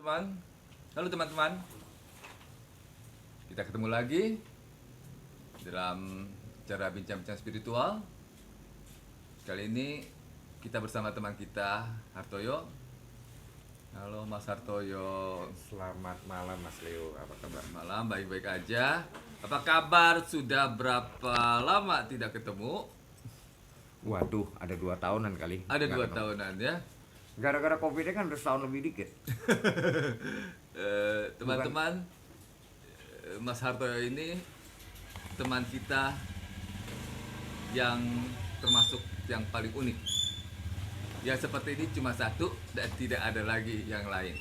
teman-teman. Halo teman-teman. Kita ketemu lagi dalam cara bincang-bincang spiritual. Kali ini kita bersama teman kita Hartoyo. Halo Mas Hartoyo. Selamat malam Mas Leo, apa kabar? Malam, baik-baik aja. Apa kabar? Sudah berapa lama tidak ketemu? Waduh, ada 2 tahunan kali. Ada Nggak 2 ketemu. tahunan ya. Gara-gara Covid kan udah setahun lebih dikit. Teman-teman, Mas Hartoyo ini teman kita yang termasuk yang paling unik. Yang seperti ini cuma satu dan tidak ada lagi yang lain.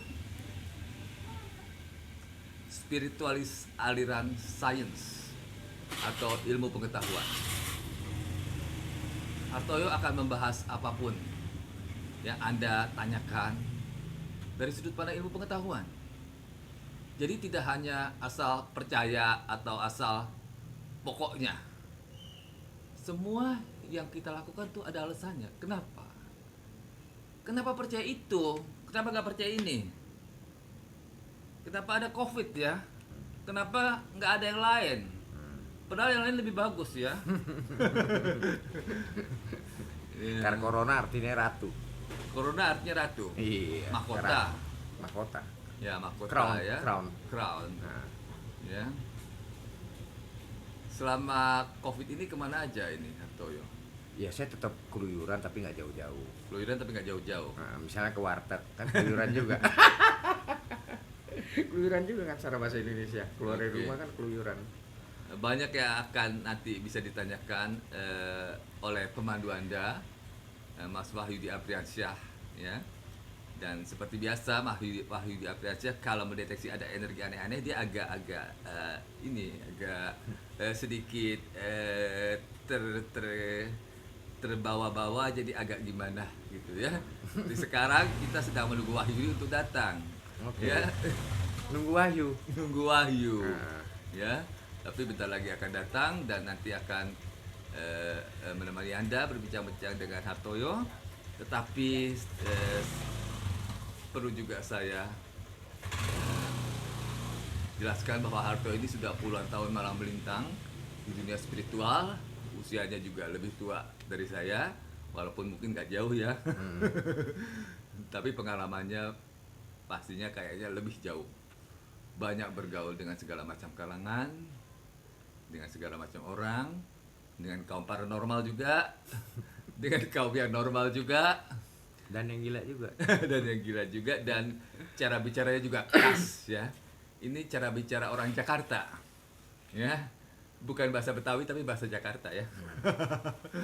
Spiritualis aliran sains atau ilmu pengetahuan. Hartoyo akan membahas apapun yang Anda tanyakan dari sudut pandang ilmu pengetahuan. Jadi tidak hanya asal percaya atau asal pokoknya. Semua yang kita lakukan tuh ada alasannya. Kenapa? Kenapa percaya itu? Kenapa nggak percaya ini? Kenapa ada COVID ya? Kenapa nggak ada yang lain? Padahal yang lain lebih bagus ya. Iya. Karena corona artinya ratu. Corona artinya ratu. Iya. Mahkota. ratu. Mahkota. Ya, mahkota Crown, ya. crown. Nah, Ya. Selama COVID ini kemana aja ini Hartoyo? ya saya tetap keluyuran tapi nggak jauh-jauh. Keluyuran tapi nggak jauh-jauh. Nah, misalnya ke warteg kan keluyuran juga. Keluyuran juga kan secara bahasa Indonesia. Keluar dari Oke. rumah kan keluyuran. Banyak yang akan nanti bisa ditanyakan oleh pemandu Anda, Mas Wahyudi Apriansyah, ya. Dan seperti biasa, Wahyudi Apriansyah kalau mendeteksi ada energi aneh-aneh dia agak-agak sedikit terbawa-bawa, jadi agak gimana gitu ya. Jadi sekarang kita sedang menunggu Wahyudi untuk datang. Oke. Ya. Nunggu Wahyu. Nunggu Wahyu. Nah. Ya, tapi bentar lagi akan datang dan nanti akan menemani Anda berbincang-bincang dengan Hartoyo. Tetapi perlu juga saya jelaskan bahwa Hartoyo ini sudah puluhan tahun malang melintang di dunia spiritual. Usianya juga lebih tua dari saya, walaupun mungkin nggak jauh ya. Tapi pengalamannya pastinya kayaknya lebih jauh. Banyak bergaul dengan segala macam kalangan, dengan segala macam orang, dengan kaum paranormal juga, dengan kaum yang normal juga, Dan yang gila juga. dan yang gila juga, dan cara bicaranya juga khas ya. Ini cara bicara orang Jakarta, ya, bukan bahasa Betawi tapi bahasa Jakarta ya.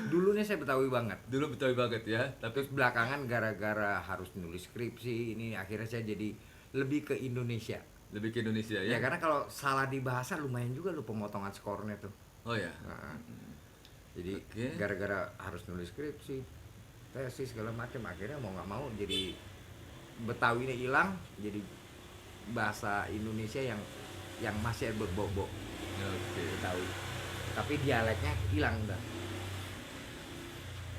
Dulunya saya Betawi banget. Dulu Betawi banget ya, tapi Terus belakangan gara-gara harus nulis skripsi ini akhirnya saya jadi lebih ke Indonesia. lebih ke Indonesia ya. Ya karena kalau salah di bahasa lumayan juga lu pemotongan skornya tuh. Oh ya. Nah, jadi Oke. gara-gara harus nulis skripsi, tesis segala macam akhirnya mau nggak mau jadi Betawinya hilang, jadi bahasa Indonesia yang masih berbobok Oke. Betawi. Tapi dialeknya hilang udah.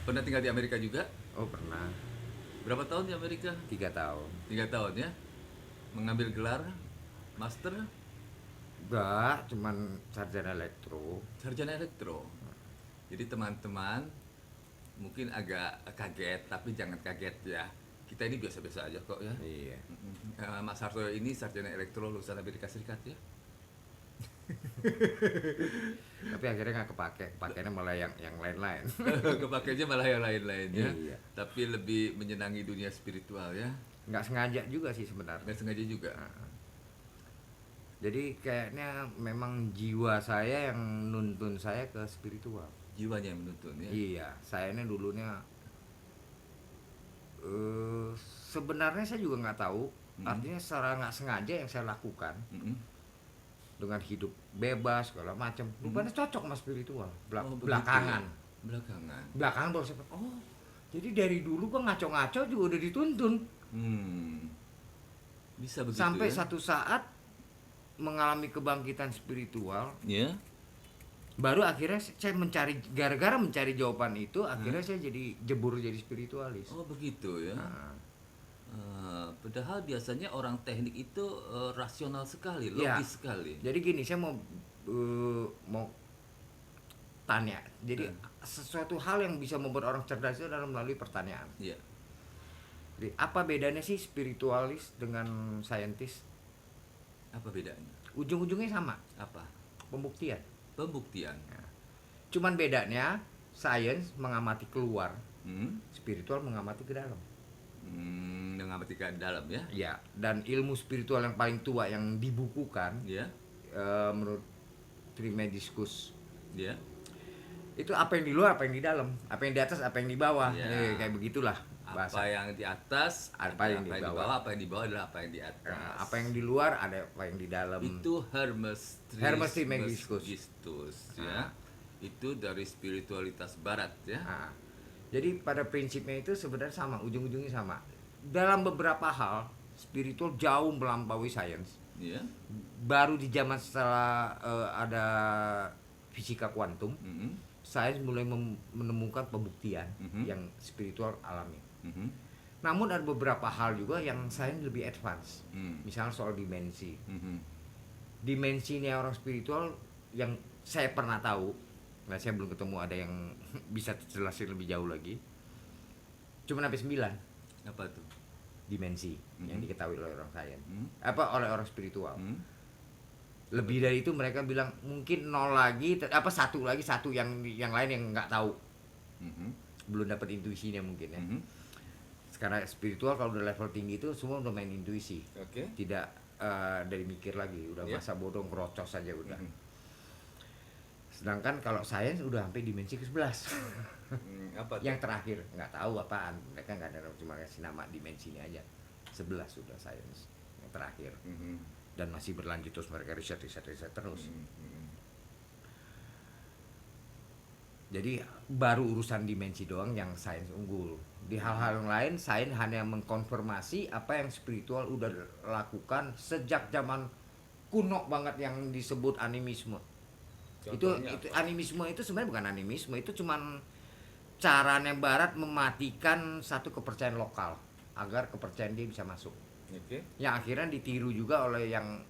Pernah tinggal di Amerika juga? Oh pernah Berapa tahun di Amerika? 3 tahun. 3 tahun ya. Mengambil gelar master Enggak, cuman sarjana elektro. sarjana elektro. Jadi teman-teman mungkin agak kaget, tapi jangan kaget ya. Kita ini biasa-biasa aja kok ya. Iya. Mas Hartoyo ini sarjana elektro lulusan Amerika Serikat ya. Tapi akhirnya nggak pakainya malah yang lain-lain. Kepakainya malah yang lain-lain ya. Iya. Tapi lebih menyenangi dunia spiritual ya. Nggak sengaja juga sih sebenarnya. Nggak sengaja juga. Jadi kayaknya memang jiwa saya yang nuntun saya ke spiritual. Jiwanya yang menuntun ya. Iya, saya ini dulunya sebenarnya saya juga nggak tahu. Artinya secara nggak sengaja yang saya lakukan Mm-mm. dengan hidup bebas segala macam, rupanya cocok sama spiritual. Oh, begitu Belakangan, ya? Belakangan. belakangan baru saya oh, jadi dari dulu gua ngaco-ngaco juga udah dituntun. Bisa begitu Sampai ya. satu saat mengalami kebangkitan spiritual, Ya. baru akhirnya saya gara-gara mencari jawaban itu akhirnya saya jadi jebur jadi spiritualis. Oh begitu ya. Nah, Padahal biasanya orang teknik itu rasional sekali, Ya. logis sekali. Jadi gini, saya mau tanya. Jadi sesuatu hal yang bisa membuat orang cerdas itu adalah melalui pertanyaan. Iya. Jadi apa bedanya sih spiritualis dengan saintis? Apa bedanya? Ujung-ujungnya sama, Apa? pembuktian. Pembuktian. Cuman bedanya sains mengamati keluar, Hmm? spiritual mengamati ke dalam. Mengamati ke dalam ya. Ya, dan ilmu spiritual yang paling tua yang dibukukan Ya. menurut Trimediscus Ya. itu apa yang di luar, apa yang di dalam, apa yang di atas, apa yang di bawah. Ya. Kayak begitulah Apa bahasa. yang di atas, Apa yang di bawah. apa yang di bawah adalah apa yang di atas. Nah, apa yang di luar ada apa yang di dalam. Itu Hermes Trismegistus. Ya. Itu dari spiritualitas barat ya. Nah, jadi pada prinsipnya itu sebenarnya sama, ujung-ujungnya sama. Dalam beberapa hal spiritual jauh melampaui sains. Ya. Baru di zaman setelah ada fisika kuantum, Mhm. sains mulai menemukan pembuktian Mhm. yang spiritual alami. Mhm. Namun ada beberapa hal juga yang sains lebih advance. Hmm. Misalnya soal dimensi. Mhm. Dimensinya orang spiritual yang saya pernah tahu, nah saya belum ketemu ada yang bisa jelasin lebih jauh lagi. Cuma sampai 9 Apa tuh? dimensi yang Mhm. diketahui oleh orang sains. Hmm. Oleh orang spiritual. Hmm. Lebih dari itu mereka bilang mungkin 0 lagi, satu lagi, satu yang lain yang nggak tahu. Mhm. Belum dapat intuisinya mungkin ya. Mhm. Sekarang spiritual kalau udah level tinggi itu semua udah main intuisi. Oke. Tidak dari mikir lagi, udah Ya. masa bodoh ngerocos saja udah. Mhm. Sedangkan kalau sains udah sampai dimensi ke-11. Apa tuh? Yang terakhir nggak tahu apaan, mereka nggak ada, cuma kasih nama dimensinya aja. 11 sudah sains yang terakhir, Mhm. dan masih berlanjut terus, mereka riset terus. Mhm. Jadi baru urusan dimensi doang yang sains unggul. Di hal-hal yang lain sains hanya mengkonfirmasi apa yang spiritual udah lakukan sejak zaman kuno banget yang disebut animisme. Contohnya Itu apa? animisme itu sebenarnya bukan animisme, itu cuman caranya barat mematikan satu kepercayaan lokal agar kepercayaan dia bisa masuk. Oke. Yang akhirnya ditiru juga oleh yang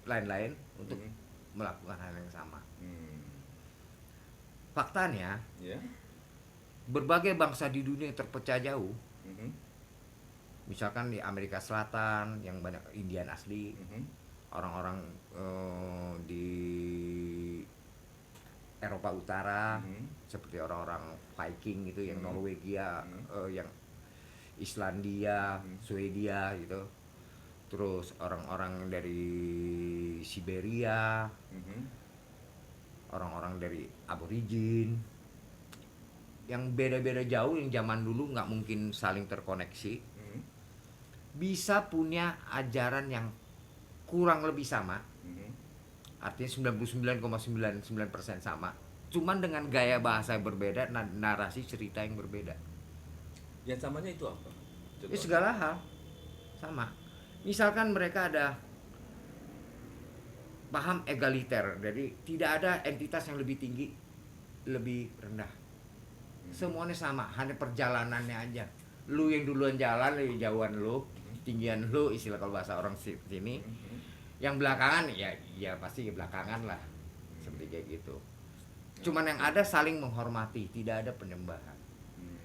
lain-lain untuk Mhm. melakukan hal yang sama. Hmm. Faktanya, Ya. berbagai bangsa di dunia yang terpecah jauh, Mhm. misalkan di Amerika Selatan yang banyak Indian asli, Mhm. orang-orang di Eropa Utara, Mhm. seperti orang-orang Viking itu yang Mhm. Norwegia, yang Islandia, Mhm. Swedia gitu. Terus orang-orang dari Siberia, Mhm. orang-orang dari aborigin, yang beda-beda jauh, yang zaman dulu nggak mungkin saling terkoneksi, Mhm. bisa punya ajaran yang kurang lebih sama, Mhm. artinya 99,99% sama, cuman dengan gaya bahasa yang berbeda, narasi cerita yang berbeda. Yang samanya itu apa? Ya segala hal sama. Misalkan mereka ada paham egaliter, jadi tidak ada entitas yang lebih tinggi, lebih rendah. Semuanya sama, hanya perjalanannya aja. Lu yang duluan jalan, lebih jauhan lu, tinggian lu, istilah kalau bahasa orang sini. Mhm. Yang belakangan ya pasti belakangan lah, seperti kayak gitu. Cuman yang ada saling menghormati, tidak ada penyembahan. Hmm.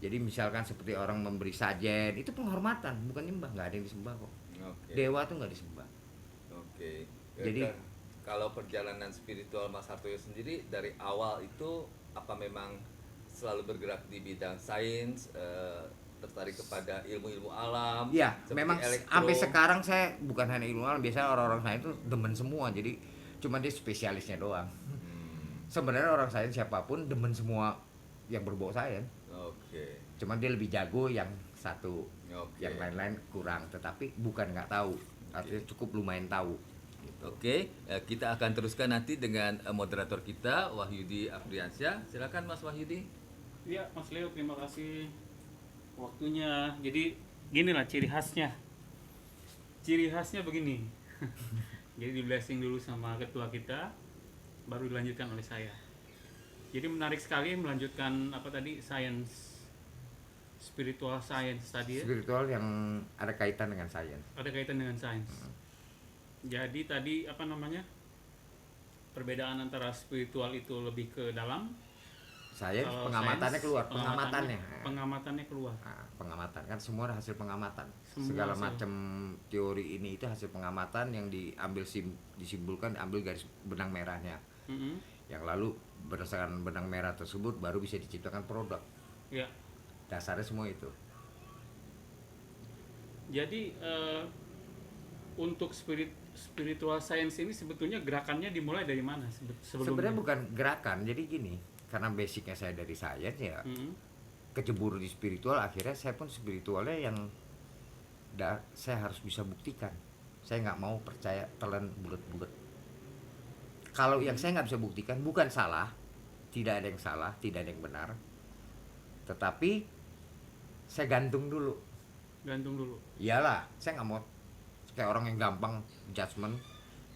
Jadi misalkan seperti orang memberi sajen, itu penghormatan, bukan nyembah, nggak ada yang disembah kok. Oke. Dewa tuh nggak disembah. Oke. Jadi- Kalau perjalanan spiritual Mas Hartoyo sendiri dari awal itu apa memang selalu bergerak di bidang sains, tertarik kepada ilmu-ilmu alam? Iya, seperti memang elektro? sampai sekarang saya bukan hanya ilmu alam, biasanya orang-orang sains itu demen semua, jadi cuma dia spesialisnya doang. Hmm. Sebenarnya orang sains siapapun demen semua yang berbau sains, Oke. cuman dia lebih jago yang satu, Oke. yang lain-lain kurang, tetapi bukan nggak tahu, artinya cukup lumayan tahu. Gitu. Oke, kita akan teruskan nanti dengan moderator kita Wahyudi Afriansyah. Silakan Mas Wahyudi. Ya, Mas Leo, terima kasih waktunya. Jadi ginilah ciri khasnya. Ciri khasnya begini. Jadi di blessing dulu sama ketua kita, baru dilanjutkan oleh saya. Jadi menarik sekali melanjutkan apa tadi, sains spiritual science tadi ya. Spiritual yang ada kaitan dengan sains. Ada kaitan dengan sains. Jadi tadi apa namanya? Perbedaan antara spiritual itu lebih ke dalam, Sains kalau pengamatannya sains, keluar, pengamatannya. Pengamatan keluar. Nah, pengamatan kan semua ada hasil pengamatan. Semua Segala hasil. macam teori ini itu hasil pengamatan yang diambil disimpulkan, ambil garis benang merahnya. Mm-mm. Yang lalu berdasarkan benang merah tersebut baru bisa diciptakan produk. Ya. Dasarnya semua itu. Jadi untuk spiritual science ini sebetulnya gerakannya dimulai dari mana sebelumnya? Sebenarnya bukan gerakan, jadi gini, karena basicnya saya dari sains ya, Mm-mm. kecebur di spiritual, akhirnya saya pun spiritualnya yang saya harus bisa buktikan. Saya nggak mau percaya telan bulat-bulat. Kalau yang saya nggak bisa buktikan bukan salah, tidak ada yang salah, tidak ada yang benar, tetapi saya gantung dulu. Gantung dulu. Iyalah, saya nggak mau kayak orang yang gampang judgement.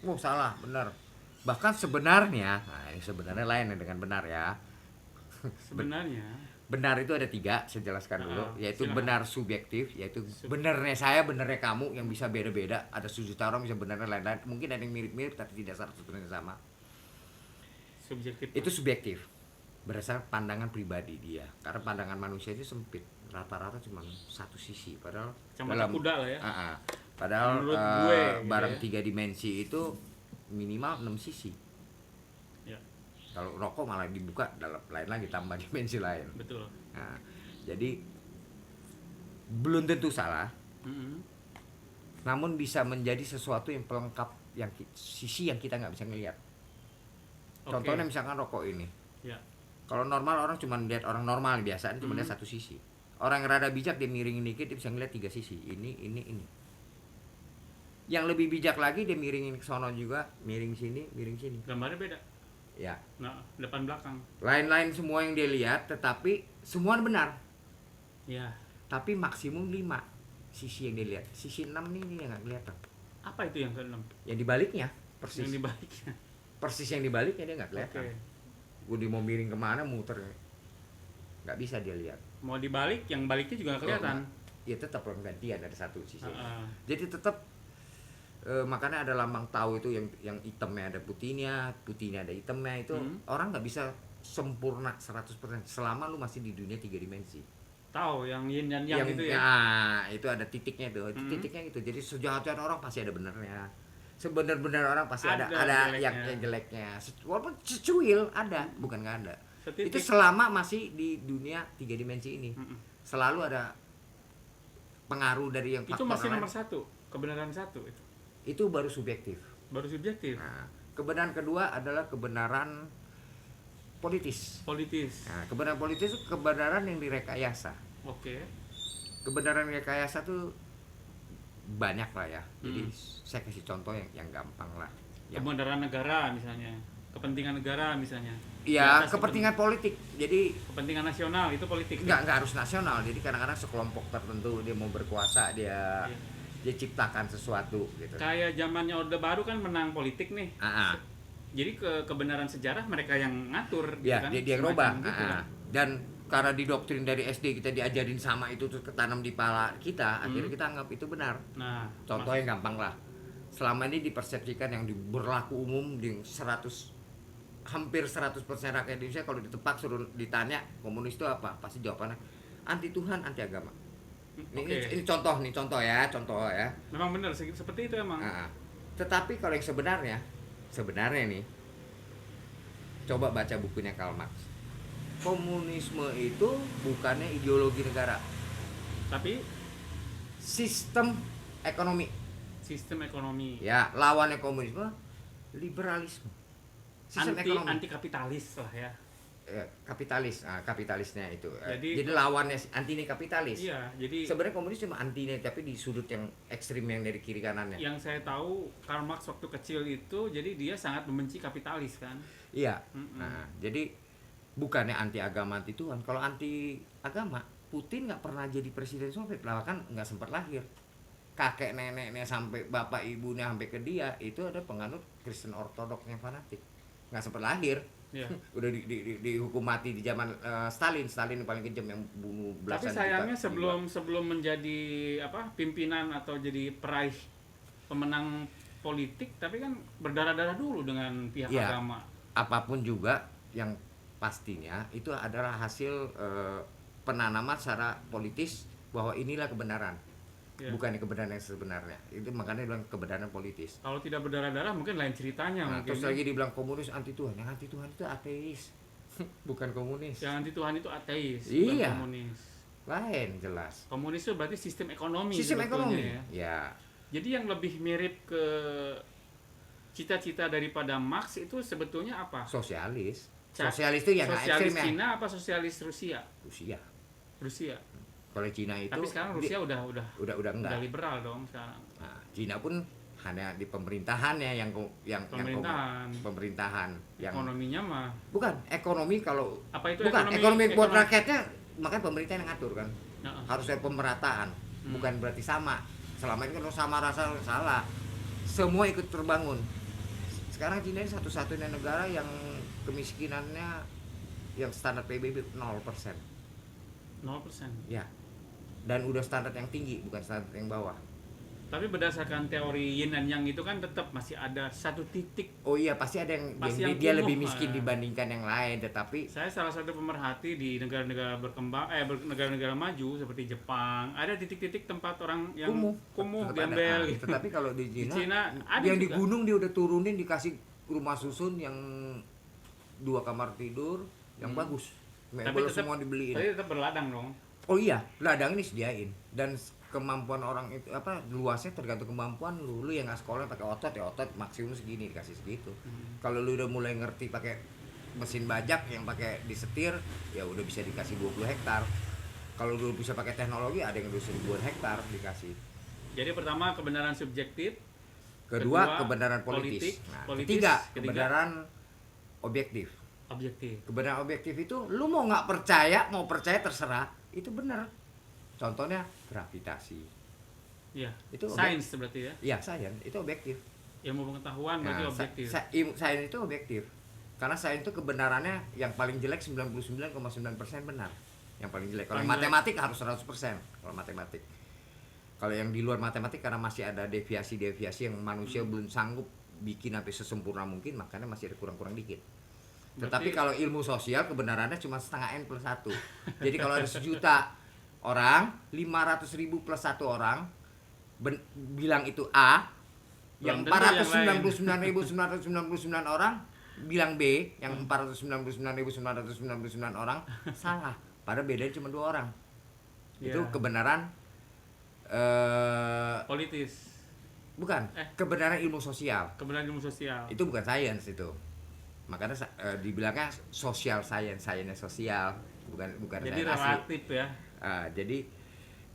Oh salah, benar. Bahkan sebenarnya, nah ini sebenarnya lain dengan benar ya. Sebenarnya Benar itu ada 3, saya jelaskan dulu, yaitu silakan. benar subjektif, yaitu benernya saya, benernya kamu, yang bisa beda-beda. Ada 1 juta orang bisa benarnya lain-lain, mungkin ada yang mirip-mirip tapi tidak 100% sama. subjektif. Itu subjektif, berdasarkan pandangan pribadi dia. Karena pandangan manusia itu sempit, rata-rata cuma satu sisi. Padahal Kacamata kuda lah ya. Padahal Menurut gue, gitu barang ya. 3 dimensi itu minimal 6 sisi. Ya, Kalau rokok malah dibuka dalam lain lagi, tambah dimensi lain. betul. Nah, jadi belum tentu salah, Mm-mm. namun bisa menjadi sesuatu yang pelengkap sisi yang kita nggak bisa ngelihat. Oke. Contohnya misalkan rokok ini. Ya. Kalau normal orang cuma lihat orang normal biasanya cuma lihat satu sisi. Orang yang rada bijak dia miringin dikit dia bisa ngeliat 3 sisi. Ini. Yang lebih bijak lagi dia miringin ke sono juga, miring sini, miring sini. Gambarnya beda. Ya, Nah, depan belakang. lain-lain semua yang dia lihat, tetapi semua benar. Ya. Tapi maksimum 5 sisi yang dia lihat. Sisi 6 nih yang nggak kelihatan. Apa itu yang ke-6? Yang dibaliknya persis. Yang dibaliknya. Persis yang dibaliknya dia nggak Oke. kelihatan. Gue mau miring kemana muter, nggak bisa dia lihat. Mau dibalik, yang baliknya juga nggak kelihatan. Ya tetap gantian ada satu sisi. Heeh. Jadi tetap makanya ada lambang tahu itu yang hitamnya ada putihnya ada hitamnya itu. Orang nggak bisa sempurna 100% selama lu masih di dunia 3 dimensi. Tahu yang yin dan yang itu ya. Ya, itu ada titiknya tuh. Titiknya itu. Jadi sejahat-jahat orang pasti ada benernya. Sebenar-benar orang pasti ada jeleknya. yang jeleknya. Walaupun secuil ada, bukan nggak ada. Setitik. Itu selama masih di dunia 3 dimensi ini. Selalu ada pengaruh dari yang Itu faktor masih lain. nomor 1, kebenaran 1 itu. Itu baru subjektif. Baru subjektif. Nah, kebenaran kedua adalah kebenaran politis. Politis. Nah, kebenaran politis itu kebenaran yang direkayasa. Oke. Kebenaran rekayasa tuh banyak lah ya. Jadi saya kasih contoh yang gampang lah. Kebenaran negara misalnya, kepentingan negara misalnya. Ya, Di atas kepentingan politik. Jadi kepentingan nasional itu politik. nggak harus nasional. Jadi kadang-kadang sekelompok tertentu dia mau berkuasa, dia ciptakan sesuatu gitu. Kayak zamannya Orde Baru kan menang politik nih. Jadi kebenaran sejarah mereka yang ngatur gitu Ya, kan. dia Semacam ngerubah. gitu kan. Dan karena didoktrin dari SD kita diajarin sama itu terus ketanam di pala kita, akhirnya kita anggap itu benar. Nah, Contoh yang gampang lah. Selama ini dipersepsikan yang berlaku umum di hampir 100% rakyat Indonesia kalau ditepak suruh ditanya komunis itu apa? Pasti jawabannya anti Tuhan, anti agama. Ini contoh ya. memang benar seperti itu emang. Tetapi kalau yang sebenarnya nih, coba baca bukunya Karl Marx. Komunisme itu bukannya ideologi negara, Tapi sistem ekonomi. sistem ekonomi. Ya, lawannya komunisme liberalisme. Sistem ekonomi. Anti kapitalis lah ya. Kapitalis, kapitalisnya itu. Jadi lawannya anti kapitalis. Iya, jadi Sebenarnya komunis cuma anti tapi di sudut yang ekstrim yang dari kiri kanannya. yang saya tahu Karl Marx waktu kecil itu jadi dia sangat membenci kapitalis kan. Iya. Nah, jadi bukannya anti agama anti Tuhan. Kalau anti agama, Putin nggak pernah jadi presiden Soviet, bahkan nggak sempat lahir. Kakek neneknya sampai bapak ibunya sampai ke dia itu ada penganut Kristen Ortodoks yang fanatik, nggak sempat lahir. Iya. Udah dihukum mati di zaman Stalin yang paling kejam yang bunuh Tapi belasan sayangnya juta sebelum menjadi pimpinan atau jadi peraih pemenang politik, tapi kan berdarah-darah dulu dengan pihak Iya. agama. Apapun juga yang pastinya itu adalah hasil penanaman secara politis bahwa inilah kebenaran. Iya. Bukan kebenaran yang sebenarnya. Itu makanya bilang kebenaran politis. Kalau tidak berdarah-darah mungkin lain ceritanya Nah, mungkin. terus lagi dibilang komunis anti Tuhan. Yang anti Tuhan itu ateis. Bukan komunis. Yang anti Tuhan itu ateis, Iya. bukan komunis. Lain jelas. Komunis itu berarti sistem ekonomi. Sistem sebetulnya ekonomi. ya. Ya. Jadi yang lebih mirip ke cita-cita daripada Marx itu sebetulnya apa? Sosialis. Ca- Sosialis itu yang sosialis ekstrim ya. Cina apa sosialis Rusia? Rusia. Rusia. Kalau Cina itu Tapi sekarang Rusia udah udah enggak. liberal dong sekarang. Nah, Cina pun hanya di pemerintahannya Pemerintahan. pemerintahan yang Ekonominya mah bukan ekonomi kalau apa itu bukan ekonomi buat ekonomi- rakyatnya, makanya pemerintah yang ngatur kan. Nah, Harus ada pemerataan, Hmm. bukan berarti sama. Selama ini kalau sama rasa salah. Semua ikut terbangun. Sekarang Cina ini satu-satunya negara yang kemiskinannya yang standar PBB 0%. 0%. Ya. Dan udah standar yang tinggi, bukan standar yang bawah. Tapi berdasarkan teori yin dan yang itu kan tetap masih ada satu titik. Oh iya, pasti ada yang Pasti yang dia kumuh, lebih miskin ah. dibandingkan yang lain, tetapi Saya salah satu pemerhati di negara-negara berkembang, negara-negara maju seperti Jepang, ada titik-titik tempat orang yang kumuh tetap ada. gembel Ah, gitu. Tetapi kalau di Di Cina, Cina ada yang di juga. gunung dia udah turunin dikasih rumah susun yang 2 kamar tidur yang bagus. Mebel semua dibeliin. Tapi tetap berladang dong. Oh iya, ladang ini sediain dan kemampuan orang itu luasnya tergantung kemampuan lu yang nggak sekolah pakai otot ya otot maksimum segini dikasih segitu. Kalau lu udah mulai ngerti pakai mesin bajak yang pakai disetir ya udah bisa dikasih 20 hektar. Kalau lu bisa pakai teknologi ada yang udah 1000 hektar dikasih. Jadi pertama kebenaran subjektif, Kedua kebenaran politis. Nah, ketiga kebenaran objektif. objektif. Kebenaran objektif itu lu mau nggak percaya mau percaya terserah itu benar. Contohnya gravitasi. Iya. Itu Sains berarti ya. Ya sains itu objektif. Ilmu pengetahuan berarti Nah, objektif. sains itu objektif. Karena sains itu kebenarannya yang paling jelek 99,9% benar. Yang paling jelek. Kalau Paling jelek. matematik harus 100% kalau matematik. Kalau yang di luar matematik karena masih ada deviasi-deviasi yang manusia belum sanggup bikin sampai sesempurna mungkin, makanya masih ada kurang-kurang dikit. Tetapi Berarti- kalau ilmu sosial kebenarannya cuma setengah N+1. Jadi kalau ada 1.000.000 orang, 500.000 plus 1 orang bilang itu A, yang Belum tentu yang 499.999 orang bilang B, yang 499.999 orang salah. Padahal bedanya cuma 2 orang. Itu Iya. kebenaran Politis. bukan, kebenaran ilmu sosial. Kebenaran ilmu sosial. Itu bukan sains itu. Makanya dibilangnya social science, sainsnya sosial, bukan Jadi sains asli. relatif ya. Jadi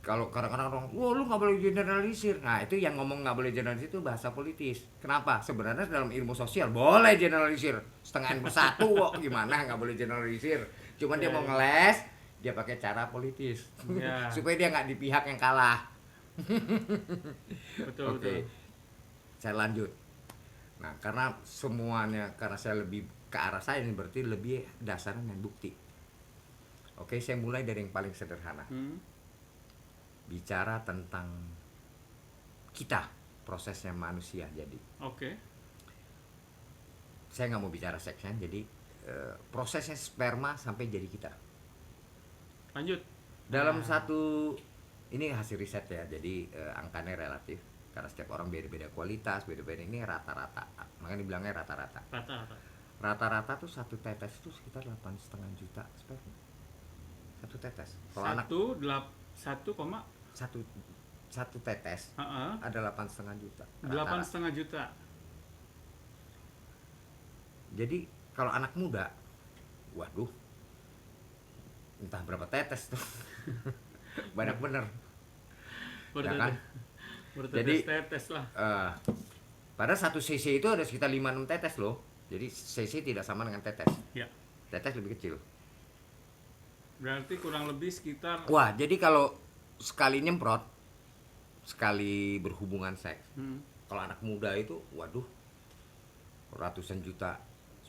kalau kadang-kadang orang, wah lu nggak boleh generalisir. Nah itu yang ngomong nggak boleh generalisir itu bahasa politis. Kenapa? Sebenarnya dalam ilmu sosial boleh generalisir. Setengah N+1 kok gimana nggak boleh generalisir. Cuman dia Ya, mau ya. ngeles, dia pakai cara politis Ya. supaya dia nggak di pihak yang kalah. Betul Oke, betul. saya lanjut. Nah, karena semuanya, karena saya lebih ke arah saya ini berarti lebih dasarnya main bukti. Oke, saya mulai dari yang paling sederhana. Bicara tentang kita, prosesnya manusia. Jadi, Oke. saya nggak mau bicara seksnya. Jadi, prosesnya sperma sampai jadi kita. Lanjut. Dalam Nah. satu, ini hasil riset ya. Jadi, angkanya relatif. Karena setiap orang beda-beda kualitas, beda-beda ini rata-rata. Makanya dibilangnya rata-rata. Rata-rata. Rata-rata tuh satu tetes itu sekitar 8,5 juta sperma. Satu tetes. Kalau anak satu tetes ada 8,5 juta. Rata-rata. 8,5 juta. Jadi kalau anak muda, waduh, entah berapa tetes tuh. Banyak bener. Ya kan? Jadi- Bertetes-tetes lah. Pada satu cc itu ada sekitar 5-6 tetes loh. Jadi cc tidak sama dengan tetes. Ya. Tetes lebih kecil. Berarti kurang lebih sekitar Wah, jadi kalau sekali nyemprot, sekali berhubungan seks, kalau anak muda itu, waduh, ratusan juta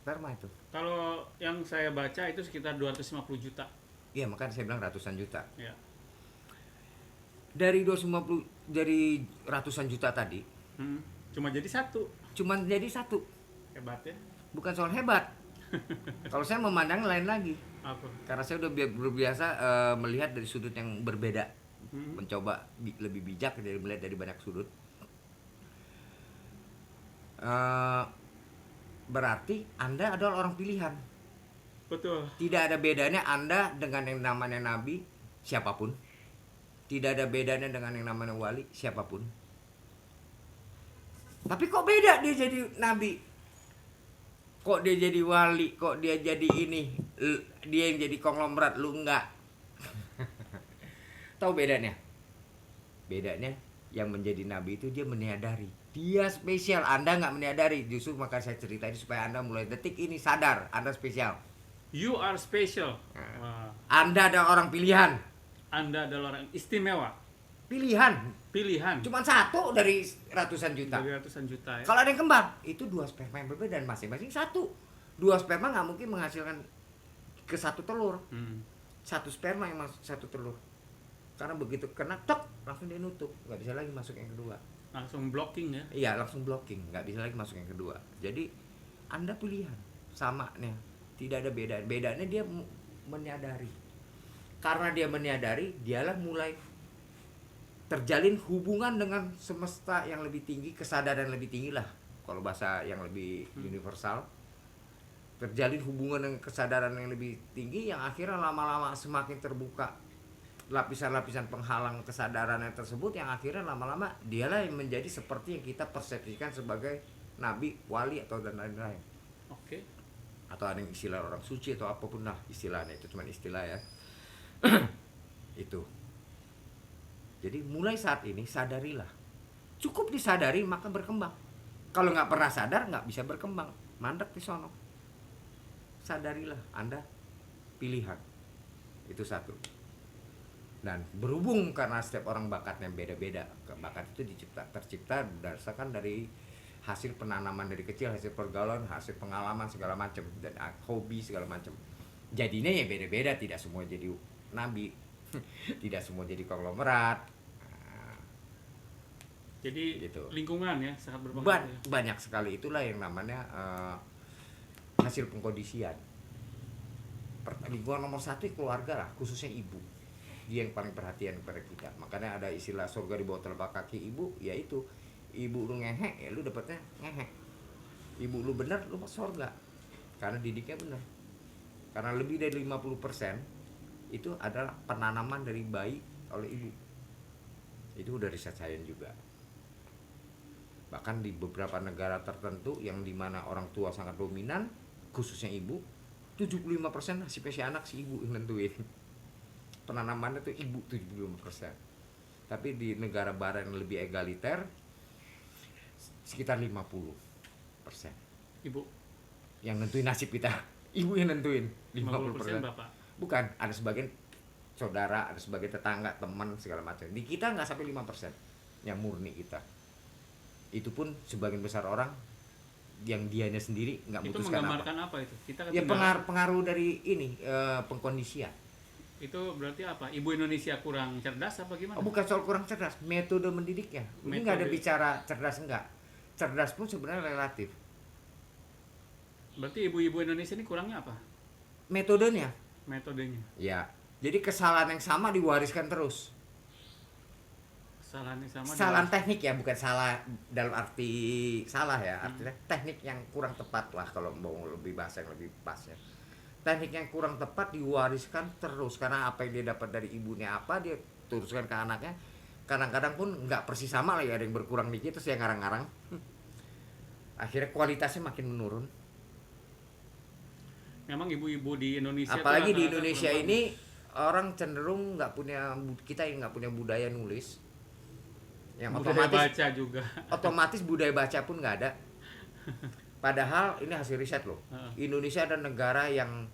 sperma itu. Kalau yang saya baca itu sekitar 250 juta. Iya, makanya saya bilang ratusan juta. Ya. Dari 250, dari ratusan juta tadi, Cuma jadi satu. cuman jadi satu. Hebat ya. Bukan soal hebat. Kalau saya memandang lain lagi. Apa? Karena saya udah berbiasa melihat dari sudut yang berbeda. Mencoba lebih bijak dari melihat dari banyak sudut. Berarti Anda adalah orang pilihan. Betul. Tidak ada bedanya Anda dengan yang namanya nabi siapapun. Tidak ada bedanya dengan yang namanya wali siapapun. Tapi kok beda dia jadi nabi? Kok dia jadi wali? Kok dia jadi ini? Dia yang jadi konglomerat, lu enggak. Tahu bedanya? Bedanya yang menjadi nabi itu dia menyadari. Dia spesial, Anda nggak menyadari. Justru maka saya cerita ini supaya Anda mulai detik ini sadar Anda spesial. You are special. Wah. Anda adalah orang pilihan. Anda adalah orang istimewa. Pilihan. Pilihan. Cuma satu dari ratusan juta. Dari ratusan juta ya. Kalau ada yang kembar, itu dua sperma yang berbeda dan masing-masing satu. Dua sperma nggak mungkin menghasilkan ke satu telur. Satu sperma yang masuk satu telur. Karena begitu kena tek langsung dia nutup, nggak bisa lagi masuk yang kedua. Langsung blocking ya. Iya, langsung blocking, nggak bisa lagi masuk yang kedua. Jadi Anda pilihan sama nih, tidak ada beda. Bedanya dia menyadari. Karena dia menyadari, dialah mulai terjalin hubungan dengan semesta yang lebih tinggi, kesadaran lebih tinggi lah. Kalau bahasa yang lebih universal, terjalin hubungan dengan kesadaran yang lebih tinggi, yang akhirnya lama-lama semakin terbuka lapisan-lapisan penghalang kesadaran yang tersebut, yang akhirnya lama-lama dialah yang menjadi seperti yang kita persepsikan sebagai nabi, wali atau dan lain-lain. Oke. Atau ada yang istilah orang suci atau apapun lah istilahnya, itu cuma istilah ya. Itu. Jadi mulai saat ini sadarilah. Cukup disadari maka berkembang. Kalau nggak pernah sadar nggak bisa berkembang, mandek di sono. Sadarilah Anda pilihan. Itu satu. Dan berhubung karena setiap orang bakatnya beda-beda, bakat itu tercipta berdasarkan dari hasil penanaman dari kecil, hasil pergaulan, hasil pengalaman segala macam, dan hobi segala macam. Jadinya ya beda-beda, tidak semua jadi nabi, tidak semua jadi konglomerat. Jadi Gitu. lingkungan ya sangat berpengaruh. Ya. Banyak sekali, itulah yang namanya hasil pengkondisian. Lingkungan nomor satu keluarga lah, khususnya ibu. Dia yang paling perhatian kepada kita. Makanya ada istilah surga di bawah telapak kaki ibu, yaitu ibu lu ngehe, ya lu dapetnya ngehe. Ibu lu bener, lu masuk surga. Karena didiknya bener. Karena lebih dari 50% itu adalah penanaman dari bayi oleh ibu. Itu udah riset sains juga. Bahkan di beberapa negara tertentu yang dimana orang tua sangat dominan, khususnya ibu, 75% si anak si ibu yang nentuin. Penanamannya tuh ibu 75%. Tapi di negara barat yang lebih egaliter sekitar 50%. Ibu Yang nentuin nasib kita. Ibu yang nentuin 50% 50%. Bapak. Bukan, ada sebagian saudara, ada sebagian tetangga, teman segala macam. Di kita nggak sampai 5% yang murni kita. Itu pun sebagian besar orang yang dianya sendiri nggak Itu memutuskan menggambarkan apa. apa itu? Kita Ya ketinggalan. pengaruh dari ini pengkondisian. Itu berarti apa? Ibu Indonesia kurang cerdas apa gimana? Oh, bukan soal kurang cerdas, metode mendidiknya. Ini nggak ada Metode. bicara cerdas enggak. Cerdas pun sebenarnya relatif. Berarti ibu-ibu Indonesia ini kurangnya apa? Metodenya, Metodenya. ya. Jadi kesalahan yang sama diwariskan terus. Kesalahan yang sama. Kesalahan teknik ya, bukan salah dalam arti salah ya. Artinya teknik yang kurang tepat lah kalau mau lebih bahasa yang lebih pas ya. Teknik yang kurang tepat diwariskan terus karena apa yang dia dapat dari ibunya apa dia teruskan ke anaknya. Kadang-kadang pun nggak persis sama lagi, ada yang berkurang dikit terus yang ngarang-ngarang. Akhirnya kualitasnya makin menurun. Memang ibu-ibu di Indonesia. Apalagi tuh di rata-rata Indonesia kurang ini orang cenderung nggak punya, kita yang nggak punya budaya nulis. Yang budaya otomatis baca juga. otomatis budaya baca pun nggak ada. Padahal ini hasil riset loh. Heeh. Indonesia adalah negara yang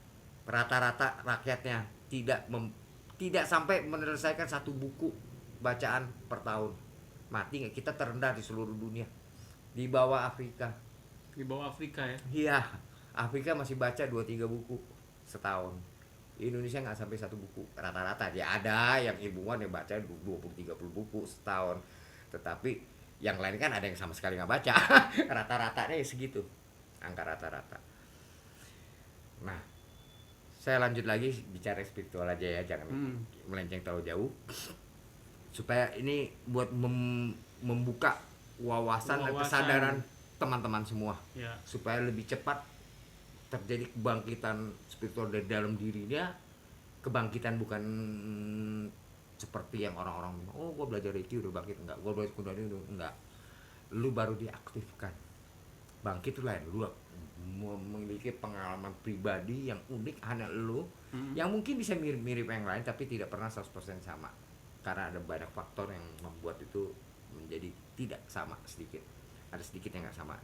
rata-rata rakyatnya tidak sampai menyelesaikan satu buku bacaan per tahun. Mati nggak? Kita terendah di seluruh dunia, di bawah Afrika. Di bawah Afrika ya. Iya, Afrika masih baca 2-3 buku setahun. Indonesia nggak sampai 1 buku rata-rata. Ya ada yang ilmuwan yang baca 20-30 buku setahun. Tetapi yang lain kan ada yang sama sekali nggak baca. Rata-ratanya ya segitu. Angka rata-rata. Nah, saya lanjut lagi bicara spiritual aja ya, jangan melenceng terlalu jauh. Supaya ini buat membuka wawasan dan kesadaran teman-teman semua. Ya. Supaya lebih cepat terjadi kebangkitan spiritual dari dalam dirinya. Kebangkitan bukan seperti yang orang-orang bilang, oh gue belajar Reiki udah bangkit. Enggak, gue belajar Kundalini udah enggak. Lu baru diaktifkan. Bangkit itu lain. Lu memiliki pengalaman pribadi yang unik hanya lu, yang mungkin bisa mirip-mirip yang lain tapi tidak pernah 100% sama. Karena ada banyak faktor yang membuat itu menjadi tidak sama sedikit. Ada sedikit yang nggak sama.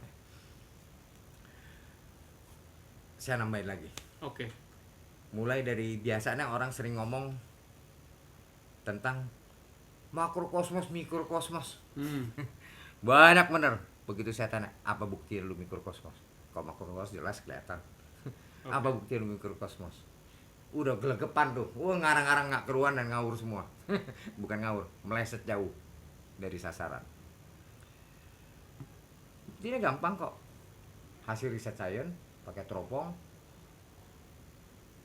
Saya nambahin lagi. Oke. Mulai dari biasanya orang sering ngomong tentang makrokosmos, mikrokosmos. Banyak bener. Begitu saya tanya, apa bukti lu mikrokosmos? Kalau makrokosmos jelas kelihatan. Apa bukti lu mikrokosmos? Udah gelegepan tuh. Ngarang-ngarang nggak keruan dan ngawur semua. Bukan ngawur, meleset jauh dari sasaran. Buktinya gampang kok. Hasil riset sains pakai teropong.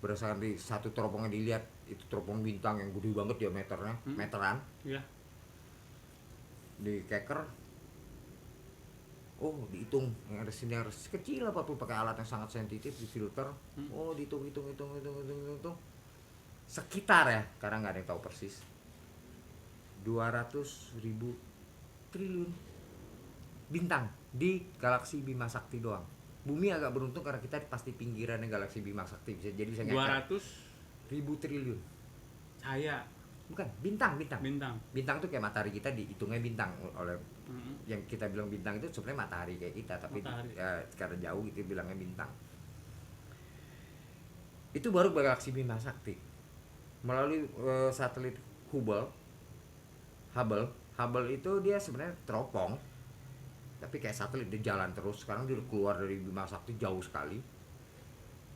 Berdasarkan di satu teropongnya dilihat, itu teropong bintang yang gede banget diameternya, meteran. Iya. Di keker. Oh, dihitung yang ada sini harus kecil apapun pakai alat yang sangat sensitif di filter. Oh, dihitung. Sekitar ya, karena nggak ada yang tahu persis. 200.000 triliun bintang di galaksi Bima Sakti doang. Bumi agak beruntung karena kita pasti pinggirannya galaksi Bima Sakti. Jadi bisa 200.000 triliun. cahaya. Bukan, bintang. Bintang tuh kayak matahari kita, dihitungnya bintang oleh yang kita bilang bintang itu sebenarnya matahari kayak kita, tapi karena jauh gitu bilangnya bintang. Itu baru galaksi Bima Sakti. Melalui satelit Hubble itu dia sebenarnya teropong. Tapi kayak satelit dia jalan terus. Sekarang dia udah keluar dari Bima Sakti jauh sekali.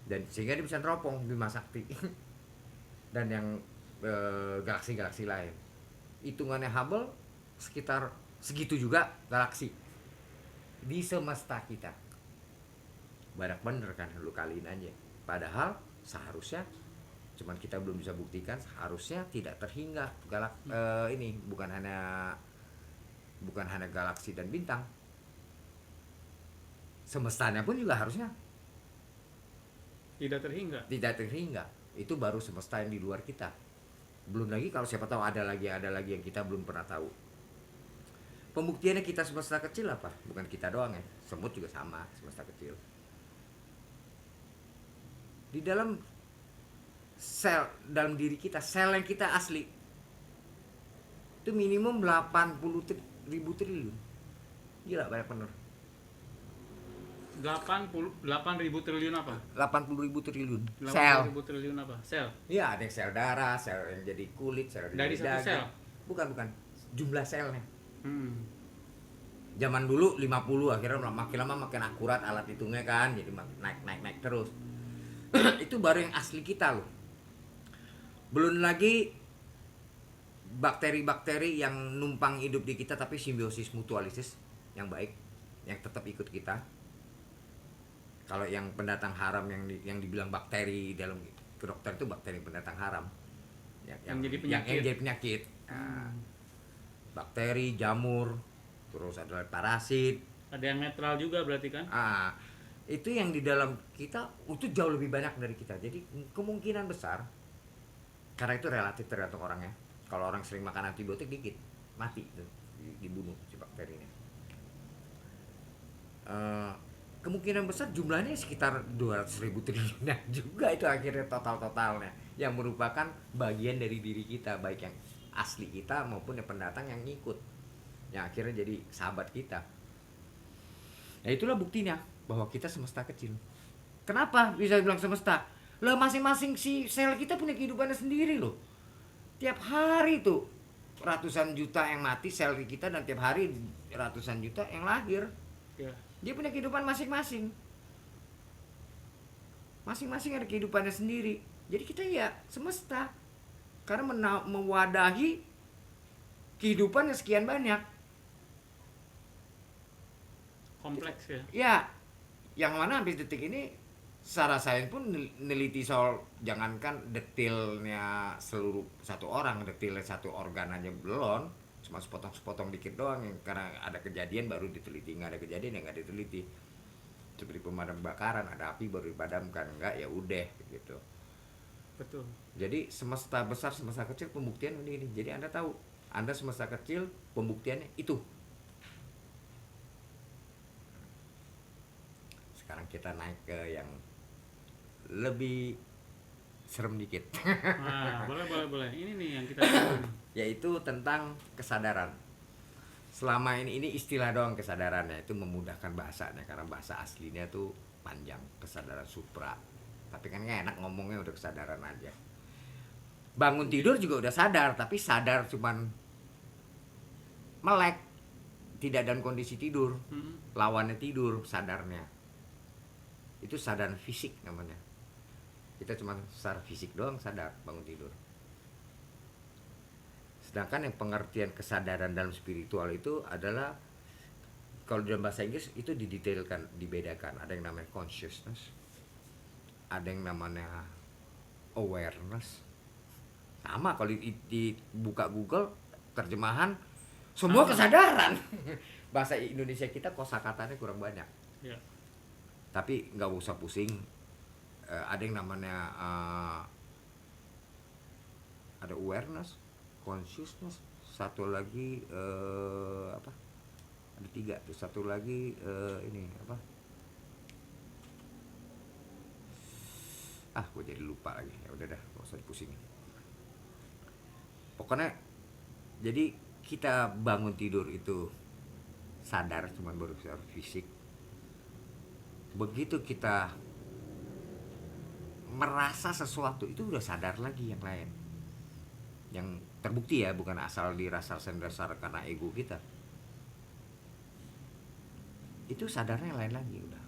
Dan sehingga dia bisa teropong Bima Sakti. Dan yang galaksi-galaksi lain. Hitungannya Hubble sekitar segitu juga galaksi di semesta kita. Banyak bener kan, lu kaliin aja. Padahal seharusnya, cuman kita belum bisa buktikan, seharusnya tidak terhingga ini bukan hanya galaksi dan bintang. Semestanya pun juga harusnya Tidak terhingga. Itu baru semesta yang di luar kita. Belum lagi kalau siapa tahu ada lagi yang kita belum pernah tahu. Pembuktiannya kita semesta kecil apa? Bukan kita doang ya. Semut juga sama, semesta kecil. Di dalam sel dalam diri kita, sel yang kita asli itu minimum 80.000 triliun. Gila, banyak bener. 8.000 triliun apa? 80.000 triliun. 8.000 triliun apa? Sel. Iya, ada yang sel darah, sel yang jadi kulit, sel yang Dari jadi satu sel? Bukan. Jumlah selnya. Zaman dulu 50, akhirnya makin lama makin akurat alat hitungnya kan, jadi naik terus. Itu baru yang asli kita loh. Belum lagi bakteri-bakteri yang numpang hidup di kita tapi simbiosis mutualisis yang baik, yang tetap ikut kita. Kalau yang pendatang haram yang dibilang bakteri dalam kedokteran itu bakteri pendatang haram. Yang jadi penyakit. Nah, bakteri, jamur, terus ada parasit. Ada yang netral juga berarti kan? Itu yang di dalam kita itu jauh lebih banyak dari kita. Jadi kemungkinan besar, karena itu relatif tergantung orangnya. Kalau orang sering makan antibiotik dikit mati, dibunuh si bakterinya. Kemungkinan besar jumlahnya sekitar 200.000 triliun juga itu akhirnya totalnya, yang merupakan bagian dari diri kita, baik yang asli kita maupun yang pendatang yang ngikut, yang akhirnya jadi sahabat kita. Nah itulah buktinya bahwa kita semesta kecil. Kenapa bisa bilang semesta? Lah masing-masing si sel kita punya kehidupannya sendiri loh. Tiap hari tuh ratusan juta yang mati sel kita, dan tiap hari ratusan juta yang lahir. Ya. Dia punya kehidupan masing-masing. Masing-masing ada kehidupannya sendiri. Jadi kita ya semesta. Karena mewadahi kehidupan yang sekian banyak. Kompleks ya. Ya, yang mana sampai detik ini secara sains pun neliti soal jangankan detailnya seluruh satu orang, detailnya satu organ aja belum, cuma sepotong-sepotong dikit doang yang karena ada kejadian baru diteliti, nggak ada kejadian yang nggak diteliti. Seperti pemadam kebakaran, ada api baru dipadamkan, nggak ya udah gitu. Betul. Jadi semesta besar, semesta kecil pembuktian ini. Jadi Anda tahu, Anda semesta kecil pembuktiannya itu. Sekarang kita naik ke yang lebih serem dikit. Nah, boleh. Ini nih yang kita tahu nih. Yaitu tentang kesadaran. Selama ini istilah doang kesadarannya, itu memudahkan bahasanya karena bahasa aslinya tuh panjang, kesadaran supra. Tapi kan nggak enak ngomongnya udah kesadaran aja. Bangun tidur juga udah sadar, tapi sadar cuman melek, tidak dalam kondisi tidur. Lawannya tidur sadarnya. Itu sadar fisik namanya. Kita cuma secara fisik doang sadar bangun tidur. Sedangkan yang pengertian kesadaran dalam spiritual itu adalah, kalau dalam bahasa Inggris itu didetailkan, dibedakan. Ada yang namanya consciousness, ada yang namanya awareness. Sama kalau dibuka Google terjemahan semua kesadaran. Bahasa Indonesia kita kosakatanya kurang banyak. Ya. Tapi nggak usah pusing. Ada yang namanya ada awareness, consciousness, satu lagi apa? Ada 3 tuh, satu lagi ini apa? Gue jadi lupa lagi. Ya udah dah, nggak usah dipusingin. Pokoknya jadi kita bangun tidur itu sadar cuman baru secara fisik. Begitu kita merasa sesuatu itu udah sadar lagi yang lain. Yang terbukti ya, bukan asal dirasa dasar karena ego kita. Itu sadarnya lain lagi udah.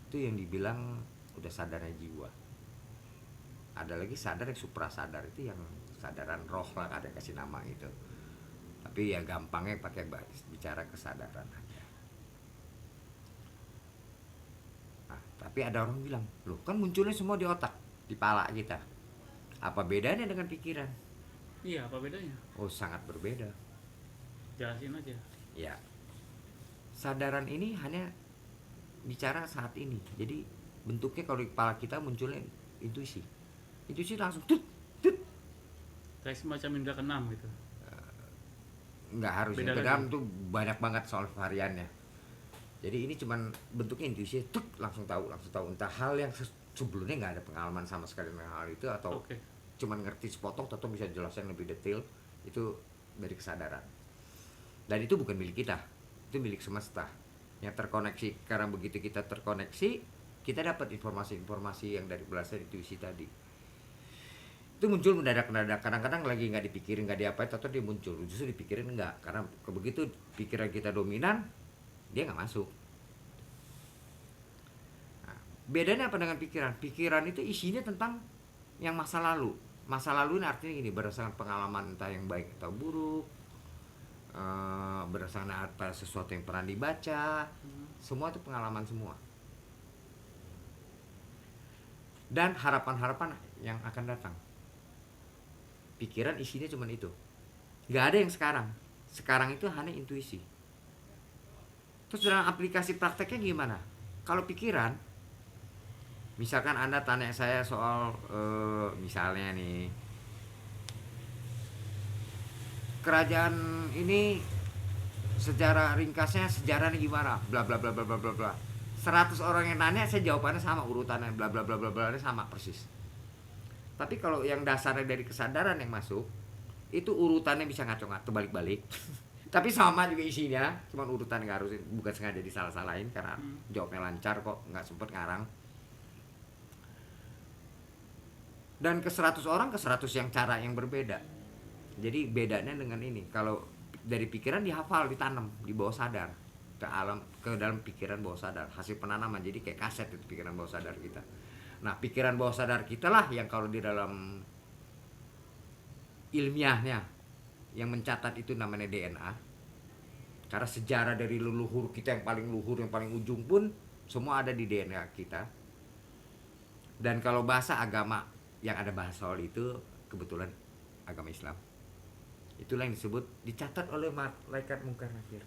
Itu yang dibilang udah sadarnya jiwa. Ada lagi sadar yang supra sadar, itu yang sadaran roh lah, ada kasih nama itu. Tapi ya gampangnya pakai bicara kesadaran aja. Nah, tapi ada orang bilang, loh kan munculnya semua di otak, di pala kita. Apa bedanya dengan pikiran? Iya, apa bedanya? Oh, sangat berbeda. Jelasin aja. Ya, sadaran ini hanya bicara saat ini. Jadi bentuknya kalau di kepala kita munculnya intuisi. Intuisi langsung tut. Kayak semacam indra keenam gitu. Nggak harus ya, Beda ke dalam lagi. tuh banyak banget soal variannya. Jadi ini cuman bentuknya intuisi, tuk langsung tahu. Entah hal yang sebelumnya nggak ada pengalaman sama sekali dengan hal itu, atau Oke. cuman ngerti sepotong atau bisa jelasin lebih detail, itu dari kesadaran. Dan itu bukan milik kita, itu milik semesta yang terkoneksi. Karena begitu kita terkoneksi, kita dapat informasi-informasi yang dari belasan intuisi tadi. Itu muncul mendadak. Kadang-kadang lagi nggak dipikirin, nggak diapain, atau dia muncul. Justru dipikirin enggak, karena begitu pikiran kita dominan, dia nggak masuk. Nah, bedanya apa dengan pikiran? Pikiran itu isinya tentang yang masa lalu. Masa lalu ini artinya gini, berdasarkan pengalaman entah yang baik atau buruk, berdasarkan atas sesuatu yang pernah dibaca, semua itu pengalaman semua. Dan harapan-harapan yang akan datang. Pikiran isinya cuma itu. Gak ada yang sekarang. Sekarang itu hanya intuisi. Terus dalam aplikasi prakteknya gimana? Kalau pikiran, misalkan Anda tanya saya soal misalnya nih, kerajaan ini sejarah ringkasnya sejarahnya gimana? Bla bla bla bla bla bla bla. 100 orang yang nanya, saya jawabannya sama, urutannya bla bla bla bla bla sama persis. Tapi kalau yang dasarnya dari kesadaran yang masuk, itu urutannya bisa ngaco-ngaco balik-balik. Tapi sama juga isinya, cuma urutan nggak harus, bukan sengaja disalah-salahin karena jawabnya lancar kok, nggak sempet ngarang. Dan ke 100 orang, ke 100 yang cara yang berbeda. Jadi bedanya dengan ini, kalau dari pikiran dihafal, ditanam di bawah sadar ke alam, ke dalam pikiran bawah sadar, hasil penanaman. Jadi kayak kaset itu pikiran bawah sadar kita. Nah, pikiran bawah sadar kita lah yang kalau di dalam ilmiahnya yang mencatat itu namanya DNA. Karena sejarah dari leluhur kita yang paling luhur, yang paling ujung pun semua ada di DNA kita. Dan kalau bahasa agama yang ada bahas soal itu kebetulan agama Islam. Itulah yang disebut dicatat oleh malaikat mungkar nakir.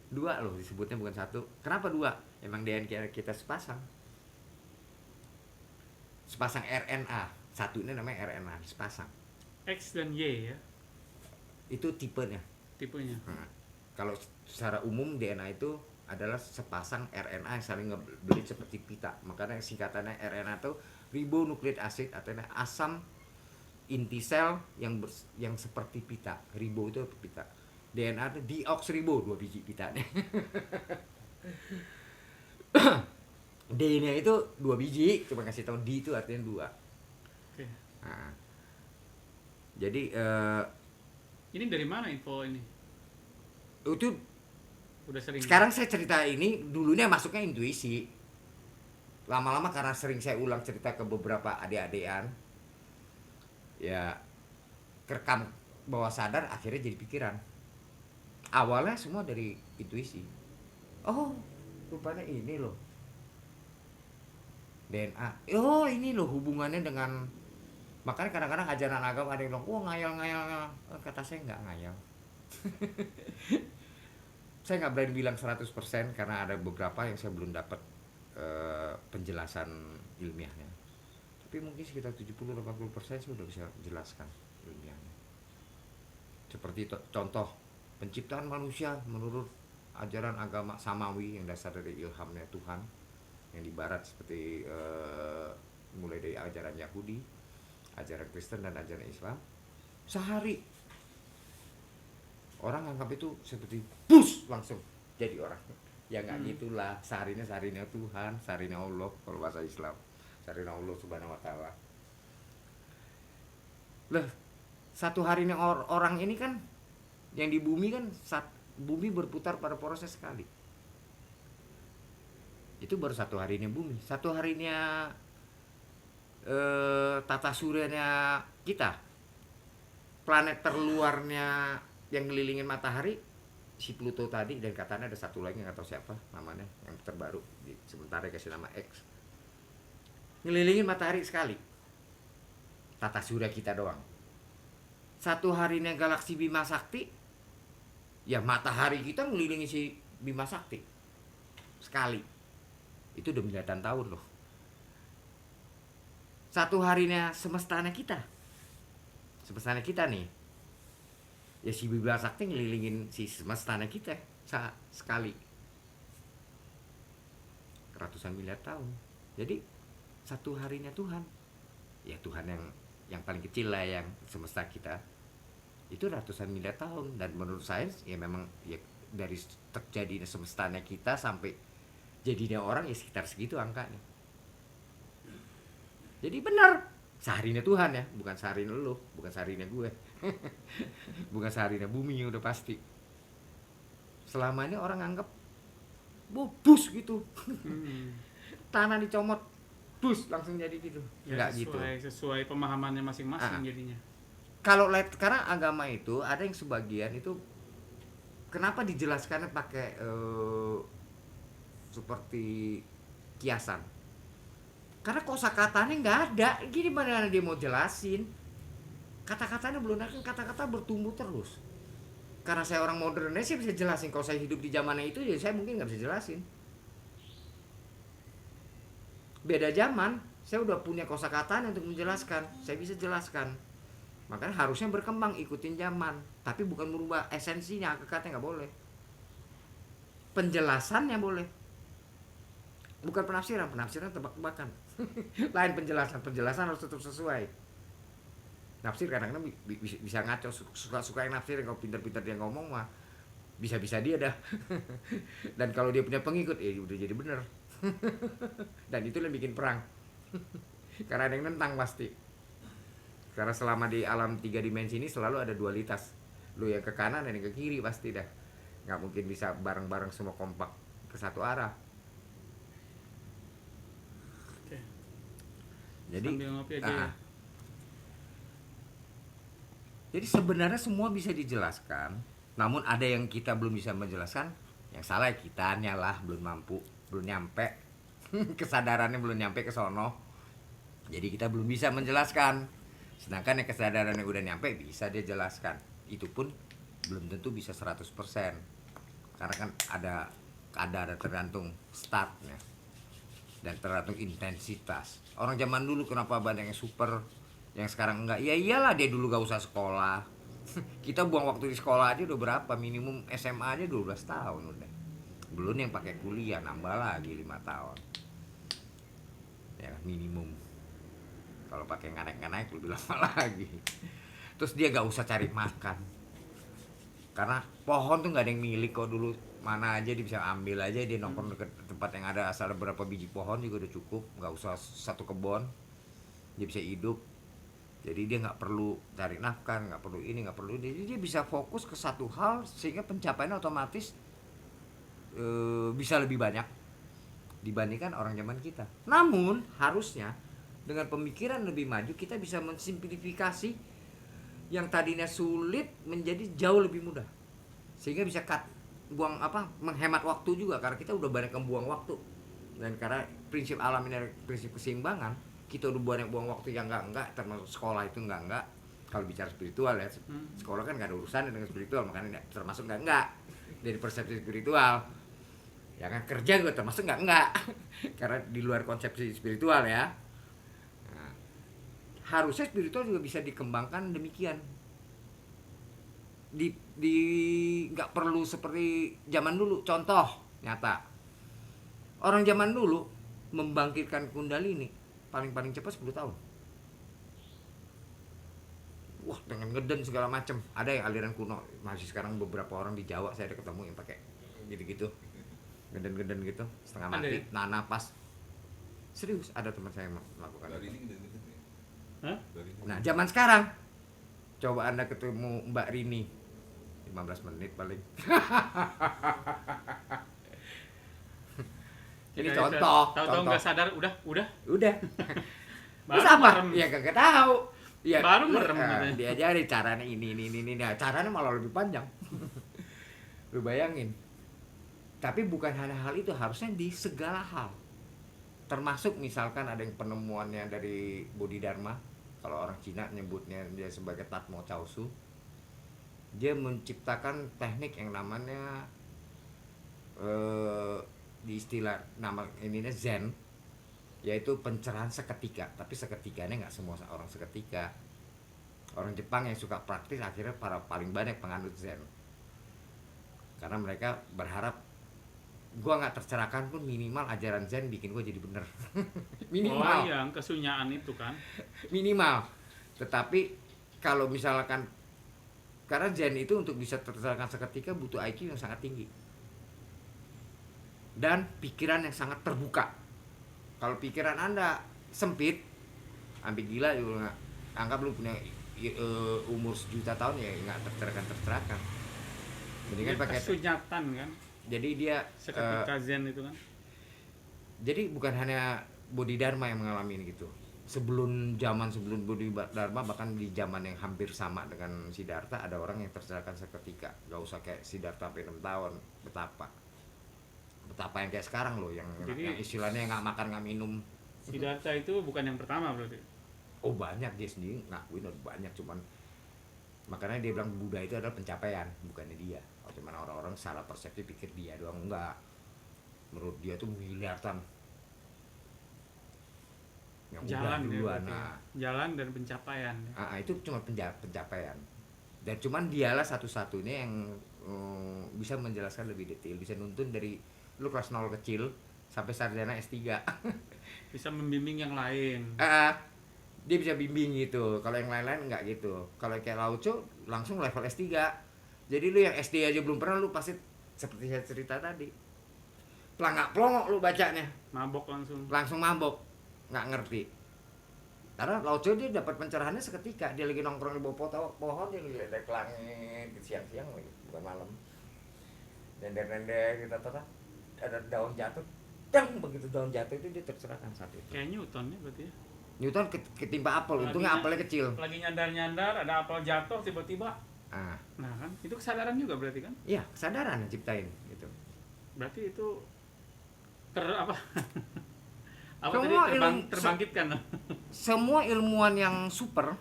2 loh disebutnya, bukan 1. Kenapa 2? Emang DNA kita sepasang. Sepasang RNA. Satunya namanya RNA, sepasang. X dan Y ya Itu tipenya. tipenya. Nah, kalau secara umum DNA itu adalah sepasang RNA yang saling ngebelit seperti pita. Makanya singkatannya RNA itu ribonukleik asid atau asam inti sel yang seperti pita. Ribo itu pita. DNA itu deoksiribo, 2 biji pitanya. D-nya itu 2 biji, cuma kasih tahu D itu artinya 2. Oke. Nah, jadi Ini dari mana info ini? itu Udah sering. sekarang saya cerita ini dulunya masuknya intuisi. Lama-lama karena sering saya ulang cerita ke beberapa adik-adikan, ya kerekam bawah sadar, akhirnya jadi pikiran. Awalnya semua dari intuisi. Oh, rupanya ini loh DNA. Oh, ini loh hubungannya dengan, makanya kadang-kadang ajaran agama ada yang bilang, wah ngayal-ngayal. Kata saya nggak ngayal. Saya nggak berani bilang 100% karena ada beberapa yang saya belum dapat penjelasan ilmiahnya. Tapi mungkin sekitar 70-80% saya sudah bisa jelaskan ilmiahnya. Seperti contoh penciptaan manusia menurut ajaran agama Samawi yang dasar dari ilhamnya Tuhan, yang di barat seperti mulai dari ajaran Yahudi, ajaran Kristen dan ajaran Islam. Sehari orang anggap itu seperti bus langsung jadi orang. Ya nggak gitulah, seharinya Tuhan, seharinya Allah kalau bahasa Islam, seharinya Allah Subhanahu Wa Taala. Lah, satu harinya orang ini kan yang di bumi kan, bumi berputar pada porosnya sekali. Itu baru satu harinya bumi. Satu harinya tata suryanya kita, planet terluarnya yang ngelilingin matahari, si Pluto tadi, dan katanya ada satu lagi nggak tahu siapa namanya yang terbaru, sementara kasih nama X, ngelilingin matahari sekali. Tata surya kita doang. Satu harinya galaksi Bima Sakti, ya matahari kita ngelilingi si Bima Sakti sekali. Itu udah miliaran tahun loh. Satu harinya semestanya kita nih, ya si Bima Sakti ngelilingin si semestanya kita sekali. Ratusan miliar tahun. Jadi satu harinya Tuhan, ya Tuhan yang paling kecil lah, yang semesta kita, itu ratusan miliar tahun. Dan menurut sains ya memang ya dari terjadinya semestanya kita sampai jadinya orang ya sekitar segitu angkanya. Jadi benar seharinya Tuhan ya, bukan seharinya lu, bukan seharinya gue. Bukan seharinya bumi yang udah pasti. Selama ini orang anggap bus gitu. Tanah dicomot, bus langsung jadi gitu. Ya, Enggak gitu. Sesuai pemahamannya masing-masing jadinya. Kalau karena agama itu ada yang sebagian itu kenapa dijelaskannya pakai seperti kiasan? Karena kosakatanya nggak ada. Gini mana dia mau jelasin? Kata-katanya belum ada, kata-kata bertumbuh terus. Karena saya orang modernnya, saya bisa jelasin. Kalau saya hidup di zamannya itu, ya saya mungkin nggak bisa jelasin. Beda zaman, saya udah punya kosakatanya untuk menjelaskan. Saya bisa jelaskan. Makanya harusnya berkembang, ikutin zaman. Tapi bukan merubah esensinya, hakikatnya nggak boleh. Penjelasannya boleh. Bukan penafsiran tebak-tebakan. Lain penjelasan harus tetap sesuai. Nafsir kadang-kadang bisa ngaco, suka yang nafsir, kalau pintar-pintar dia ngomong mah bisa-bisa dia dah. Dan kalau dia punya pengikut, udah jadi bener. Dan itu yang bikin perang. Karena ada yang nentang pasti. Karena selama di alam 3 dimensi ini selalu ada dualitas. Lu yang ke kanan dan yang ke kiri pasti dah. Nggak mungkin bisa bareng-bareng semua kompak ke satu arah. Jadi Sambil ngopi aja ya. Jadi sebenarnya semua bisa dijelaskan, namun ada yang kita belum bisa menjelaskan. Yang salah ya kitanya lah, belum mampu, belum nyampe kesadarannya belum nyampe ke sono. Jadi kita belum bisa menjelaskan. Sedangkan yang kesadarannya udah nyampe bisa dia jelaskan. Itu pun belum tentu bisa 100%. Karena kan ada tergantung startnya dan tergantung intensitas. Orang zaman dulu kenapa banyak yang super, yang sekarang enggak? Ya iyalah, dia dulu gak usah sekolah. Kita buang waktu di sekolah aja udah berapa? Minimum SMA aja 12 tahun udah. Belum yang pakai kuliah, nambah lagi 5 tahun. Ya minimum. Kalau pakai naik lebih lama lagi. Terus dia gak usah cari makan. Karena pohon tuh gak ada yang milik kok dulu. Mana aja dia bisa ambil aja, dia nongkrong deket tempat yang ada asal berapa biji pohon juga udah cukup. Gak usah satu kebun. Dia bisa hidup. Jadi dia nggak perlu cari nafkah, nggak perlu ini, nggak perlu ini. Jadi dia bisa fokus ke satu hal sehingga pencapaiannya otomatis bisa lebih banyak dibandingkan orang zaman kita. Namun harusnya dengan pemikiran lebih maju kita bisa mensimplifikasi yang tadinya sulit menjadi jauh lebih mudah. Sehingga bisa menghemat waktu juga, karena kita udah banyak membuang waktu. Dan karena prinsip alam ini prinsip keseimbangan, kita udah banyak buang waktu yang enggak, termasuk sekolah itu enggak. Kalau bicara spiritual ya, sekolah kan nggak ada urusan dengan spiritual, makanya termasuk enggak dari persepsi spiritual. Ya kan, kerja juga termasuk enggak karena di luar konsepsi spiritual ya. Nah, harusnya spiritual juga bisa dikembangkan demikian. Di nggak perlu seperti zaman dulu. Contoh nyata, orang zaman dulu membangkitkan kundalini paling cepat 10 tahun. Wah, dengan ngeden segala macam. Ada yang aliran kuno, masih sekarang beberapa orang di Jawa saya ada ketemu yang pakai gitu-gitu. Ngeden gitu, setengah mati, nahan napas. Serius, ada teman saya melakukan itu. Hah? Nah, zaman sekarang coba Anda ketemu Mbak Rini 15 menit paling. Ini contoh. Tahu-tahu nggak sadar, udah. Terus apa? Ya kagak tahu. Ya, baru merem katanya. Diajari caranya ini. Nah, caranya malah lebih panjang. Lu bayangin. Tapi bukan hanya hal itu, harusnya di segala hal. Termasuk misalkan ada yang penemuannya dari Bodhidharma. Kalau orang Cina nyebutnya dia sebagai Tatmo Chaosu. Dia menciptakan teknik yang namanya di istilah nama ininya Zen, yaitu pencerahan seketika. Tapi seketikanya nggak semua orang seketika. Orang Jepang yang suka praktis akhirnya paling banyak penganut Zen, karena mereka berharap gua nggak tercerahkan pun minimal ajaran Zen bikin gua jadi bener. Minimal. Oh, yang kesunyaan itu kan. Minimal. Tetapi kalau misalkan, karena Zen itu untuk bisa tercerahkan seketika butuh IQ yang sangat tinggi dan pikiran yang sangat terbuka. Kalau pikiran Anda sempit, hampir gila juga, anggap lu punya umur 1.000.000 tahun ya nggak tercerahkan. Mendingan pakai kesunyatan kan. Jadi dia Seketika Zen itu kan. Jadi bukan hanya Bodhidharma yang mengalami ini gitu. Sebelum Bodhidharma, bahkan di zaman yang hampir sama dengan Siddhartha, ada orang yang tercerahkan seketika. Gak usah kayak Siddhartha sampai 6 tahun. Betapa yang kayak sekarang loh, yang istilahnya nggak makan nggak minum. Siddhartha itu bukan yang pertama berarti. Oh banyak, dia sendiri ngakuin banyak, cuman makanya dia bilang Buddha itu adalah pencapaian, bukannya dia. Kalau cuman orang-orang salah persepsi pikir dia doang, enggak. Menurut dia tuh miliaran. Yang Jalan udah duluan. Nah, jalan dan pencapaian. itu cuma pencapaian. Dan cuman dialah satu-satunya yang bisa menjelaskan lebih detail, bisa nuntun dari lu kelas 0 kecil sampai sarjana S3. Bisa membimbing yang lain. Dia bisa bimbing gitu. Kalau yang lain-lain enggak gitu. Kalau kayak Lao Tzu langsung level S3. Jadi lu yang SD aja belum pernah, lu pasti seperti saya cerita tadi, pelangak-pelongok lu bacanya. Mabok Langsung mabok. Nggak ngerti. Karena Lao Tzu dia dapat pencerahannya seketika. Dia lagi nongkrong di bawah pohon, dia lihat langit siang-siang lagi, bukan malam. Nender-nender kita ada daun jatuh. Dang, begitu daun jatuh itu dia tercerahkan saat itu. Kayak Newton ya berarti ya. Newton ketimpa apel, untungnya apelnya kecil. Lagi nyandar-nyandar, ada apel jatuh tiba-tiba. Ah, Nah kan, itu kesadaran juga berarti kan? iya, kesadaran yang ciptain gitu. Berarti itu apa? Apa Semua tadi ilmu- terbangkitkan? Semua ilmuwan yang super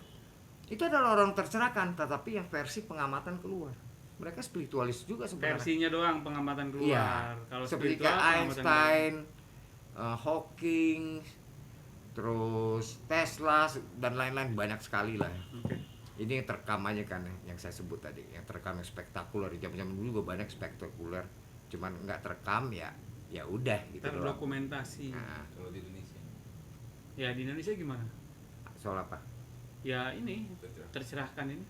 itu adalah orang tercerahkan, tetapi yang versi pengamatan keluar. Mereka spiritualis juga sebenarnya. Versinya doang pengamatan keluar. Iya, Kalau seperti spiritual kayak pengamatan Einstein, Hawking, terus Tesla dan lain-lain, banyak sekali lah. keluar. Oke. Ini yang terekam aja kan yang saya sebut tadi, yang terekam yang spektakuler. Di zaman dulu juga banyak spektakuler, cuman nggak terekam ya udah gitu doang. Terdokumentasi. Nah, Kalau di Indonesia Ya di Indonesia gimana? soal apa? Ya ini tercerah. tercerahkan ini.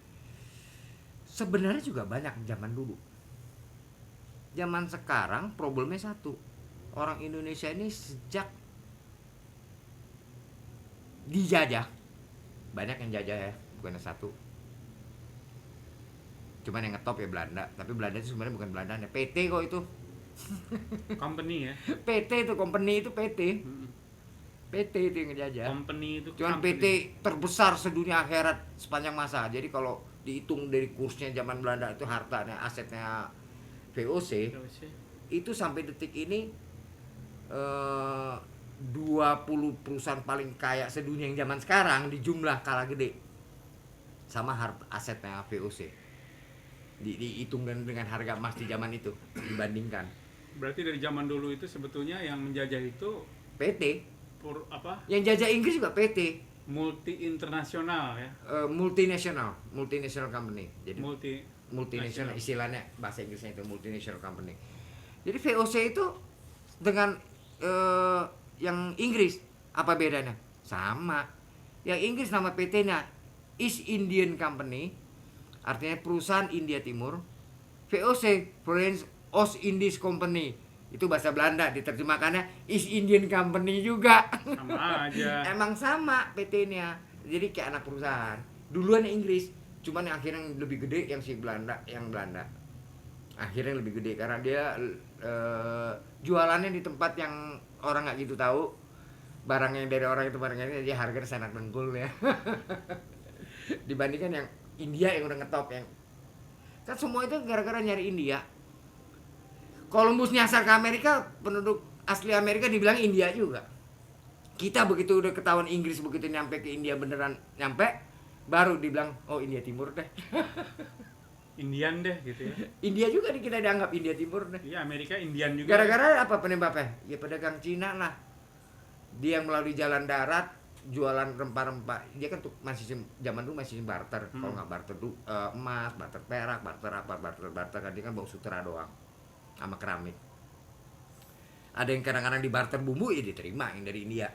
Sebenarnya juga banyak zaman dulu. Zaman sekarang problemnya satu. Orang Indonesia ini sejak dijajah, banyak yang jajah ya, bukan satu. Cuman yang ngetop ya Belanda, tapi Belanda itu sebenarnya bukan Belanda, PT kok itu. Company ya. PT itu company itu PT. Mm. PT itu yang ngejajah. Company itu Cuman company. PT terbesar sedunia akhirat sepanjang masa. Jadi kalau dihitung dari kursnya zaman Belanda itu hartanya, asetnya VOC, Terus ya. itu sampai detik ini 20 perusahaan paling kaya sedunia yang zaman sekarang di jumlah kalah gede sama harta asetnya VOC. Dihitung dengan harga emas di zaman itu dibandingkan. Berarti dari zaman dulu itu sebetulnya yang menjajah itu PT, yang jajah Inggris juga PT, multi internasional ya. multinational company. Jadi Multi multinational nasional. istilahnya bahasa Inggrisnya itu multinational company. Jadi VOC itu dengan yang Inggris apa bedanya? Sama. Yang Inggris nama PT-nya East Indian Company, artinya perusahaan India Timur. VOC, French Oost Indies Company, itu bahasa Belanda, diterjemahkannya East Indian Company juga. Sama aja. Emang sama PT-nya. Jadi kayak anak perusahaan. Duluan Inggris, cuman yang akhirnya yang lebih gede yang Belanda. Akhirnya lebih gede karena dia jualannya di tempat yang orang nggak gitu tahu. Barangnya dari orang itu barangnya ini dia harganya sangat dengkul ya. Dibandingkan yang India yang udah ngetop yang kan semua itu gara-gara nyari India. Columbus nyasar ke Amerika, penduduk asli Amerika dibilang India juga. Kita begitu udah ketahuan Inggris, begitu nyampe ke India beneran nyampe, baru dibilang oh India Timur deh. Indian deh gitu ya. India juga kita dianggap India Timur deh. Iya, Amerika Indian juga. Gara-gara apa penyebabnya? Ya pedagang Cina lah. Dia yang melalui jalan darat jualan rempah-rempah. Dia kan tuh masih zaman dulu masih barter. Kalau nggak barter tuh emas, barter perak, barter apa, barter kan dia kan bawa sutra doang sama keramik. Ada yang kadang-kadang di barter bumbu ya diterima yang dari India.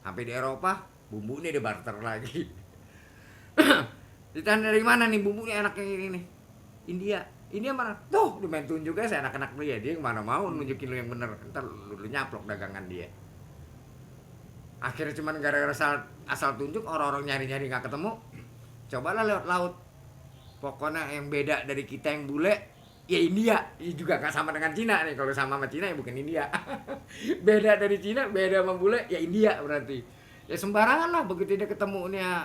Sampai di Eropa bumbu ini dia barter lagi. Ditanya dari mana nih bumbu ini enaknya ini nih? India mana? Tuh, lu main tunjuk aja anak-anak dia. Dia kemana mau nunjukin lu yang bener. Ntar lu nyaplok dagangan dia. Akhirnya cuman gara-gara asal tunjuk, orang-orang nyari-nyari gak ketemu. Cobalah lewat laut. Pokoknya yang beda dari kita yang bule, ya India. Ya juga gak sama dengan Cina nih. Kalau sama Cina ya bukan India. Beda dari Cina, beda sama bule, ya India berarti. Ya sembarangan lah begitu dia ketemunya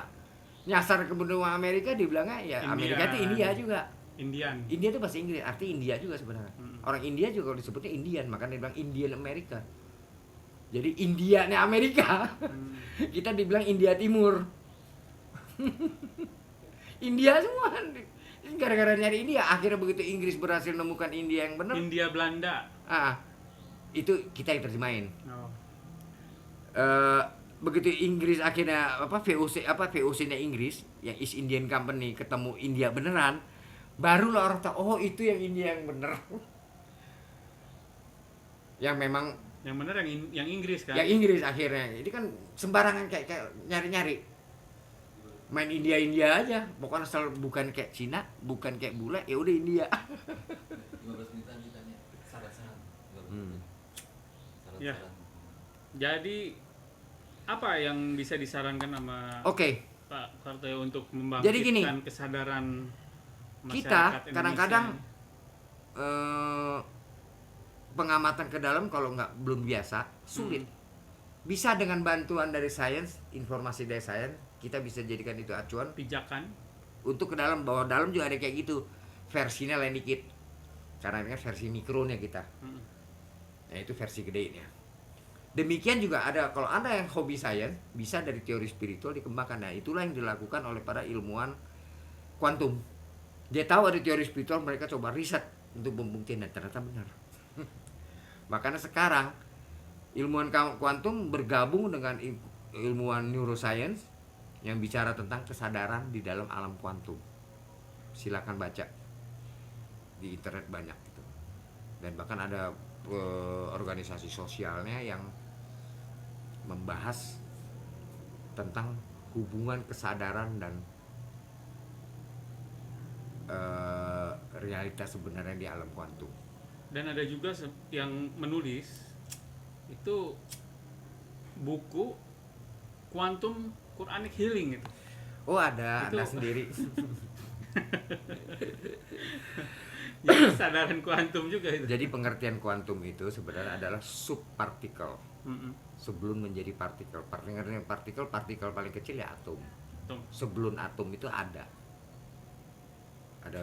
nyasar ke benua Amerika dibilangnya ya Amerika itu India juga. Indian. India itu bahasa Inggris, arti India juga sebenarnya. Orang India juga kalau disebutnya Indian, makanya dibilang Indian Amerika. Jadi Indianya Amerika. Kita dibilang India Timur. India semua. Gara-gara nyari India, akhirnya begitu Inggris berhasil menemukan India yang benar. India Belanda. Itu kita yang terjemahin. Oh. Begitu Inggris akhirnya VOC-nya Inggris yang East Indian Company ketemu India beneran, barulah orang tahu oh itu yang India yang bener. Yang memang Yang benar yang Inggris kan? yang Inggris akhirnya. Ini kan sembarangan kayak nyari-nyari. Main India aja. Pokoknya asal bukan kayak Cina, bukan kayak bule, ya udah India. 15 menitan ditanya saran-saran. Ya. Jadi apa yang bisa disarankan sama Oke. Pak Kartoyo untuk membangkitkan Jadi gini, kesadaran masyarakat kita Indonesia kadang-kadang ini? pengamatan ke dalam kalau belum biasa sulit. bisa dengan bantuan dari sains, informasi dari sains, kita bisa jadikan itu acuan Pijakan. untuk ke dalam. Bawah dalam juga ada kayak gitu, versinya lain dikit karena ini kan versi mikronya kita. Mm. Nah itu versi gedenya. Demikian juga ada, kalau Anda yang hobi sains, bisa dari teori spiritual dikembangkan. Nah itulah yang dilakukan oleh para ilmuwan kuantum. Dia tahu ada teori spiritual, mereka coba riset untuk membuktikan dan ternyata benar. Makanya sekarang ilmuwan kuantum bergabung dengan ilmuwan neuroscience yang bicara tentang kesadaran di dalam alam kuantum. Silakan baca di internet banyak gitu. Dan bahkan ada organisasi sosialnya yang membahas tentang hubungan kesadaran dan realitas sebenarnya di alam kuantum. Dan ada juga yang menulis itu buku Quantum Quranic Healing itu. Oh ada, Itu- Anda sendiri. Jadi kesadaran kuantum juga itu. Jadi pengertian kuantum itu sebenarnya adalah subpartikel Mm-mm. sebelum menjadi partikel. Partikel paling kecil ya atom. Tuh, Sebelum atom itu ada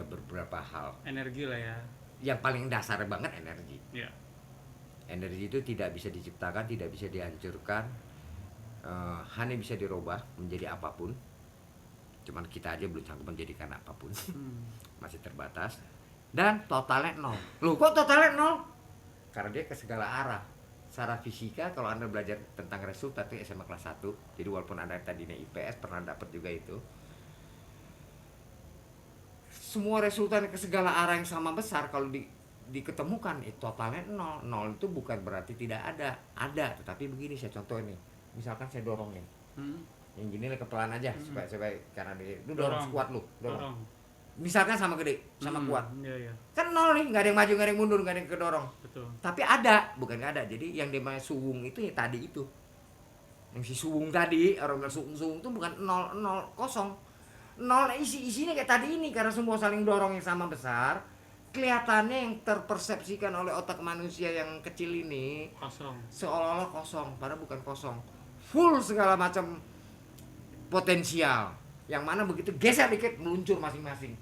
beberapa hal. energi lah ya. Yang paling dasar banget energi. Ya. Energi itu tidak bisa diciptakan, tidak bisa dihancurkan, hanya bisa dirubah menjadi apapun. Cuman kita aja belum sanggup menjadikan apapun, masih terbatas. Dan totalnya nol. Loh kok totalnya nol? Karena dia ke segala arah. Secara fisika kalau Anda belajar tentang resultat itu SMA kelas 1, jadi walaupun Anda tadinya IPS pernah dapat juga itu, semua resultan ke segala arah yang sama besar kalau diketemukan itu totalnya nol. Nol itu bukan berarti tidak ada, tetapi begini saya contoh nih. Misalkan saya dorong nih, yang gini lah kepelan aja supaya karena lu dorong sekuat lu, dorong. Misalkan sama gede, sama kuat, Iya, iya. kan nol nih, nggak ada yang maju, nggak ada yang mundur, nggak ada yang kedorong. Betul. Tapi ada, bukan nggak ada. Jadi yang namanya suwung itu ya tadi itu, yang si suwung tadi, orang bilang suwung itu bukan nol kosong. Nol isinya kayak tadi ini, karena semua saling dorong yang sama besar. Kelihatannya yang terpersepsikan oleh otak manusia yang kecil ini Kosong. seolah-olah kosong, padahal bukan kosong. Full segala macam potensial. Yang mana begitu geser dikit meluncur masing-masing.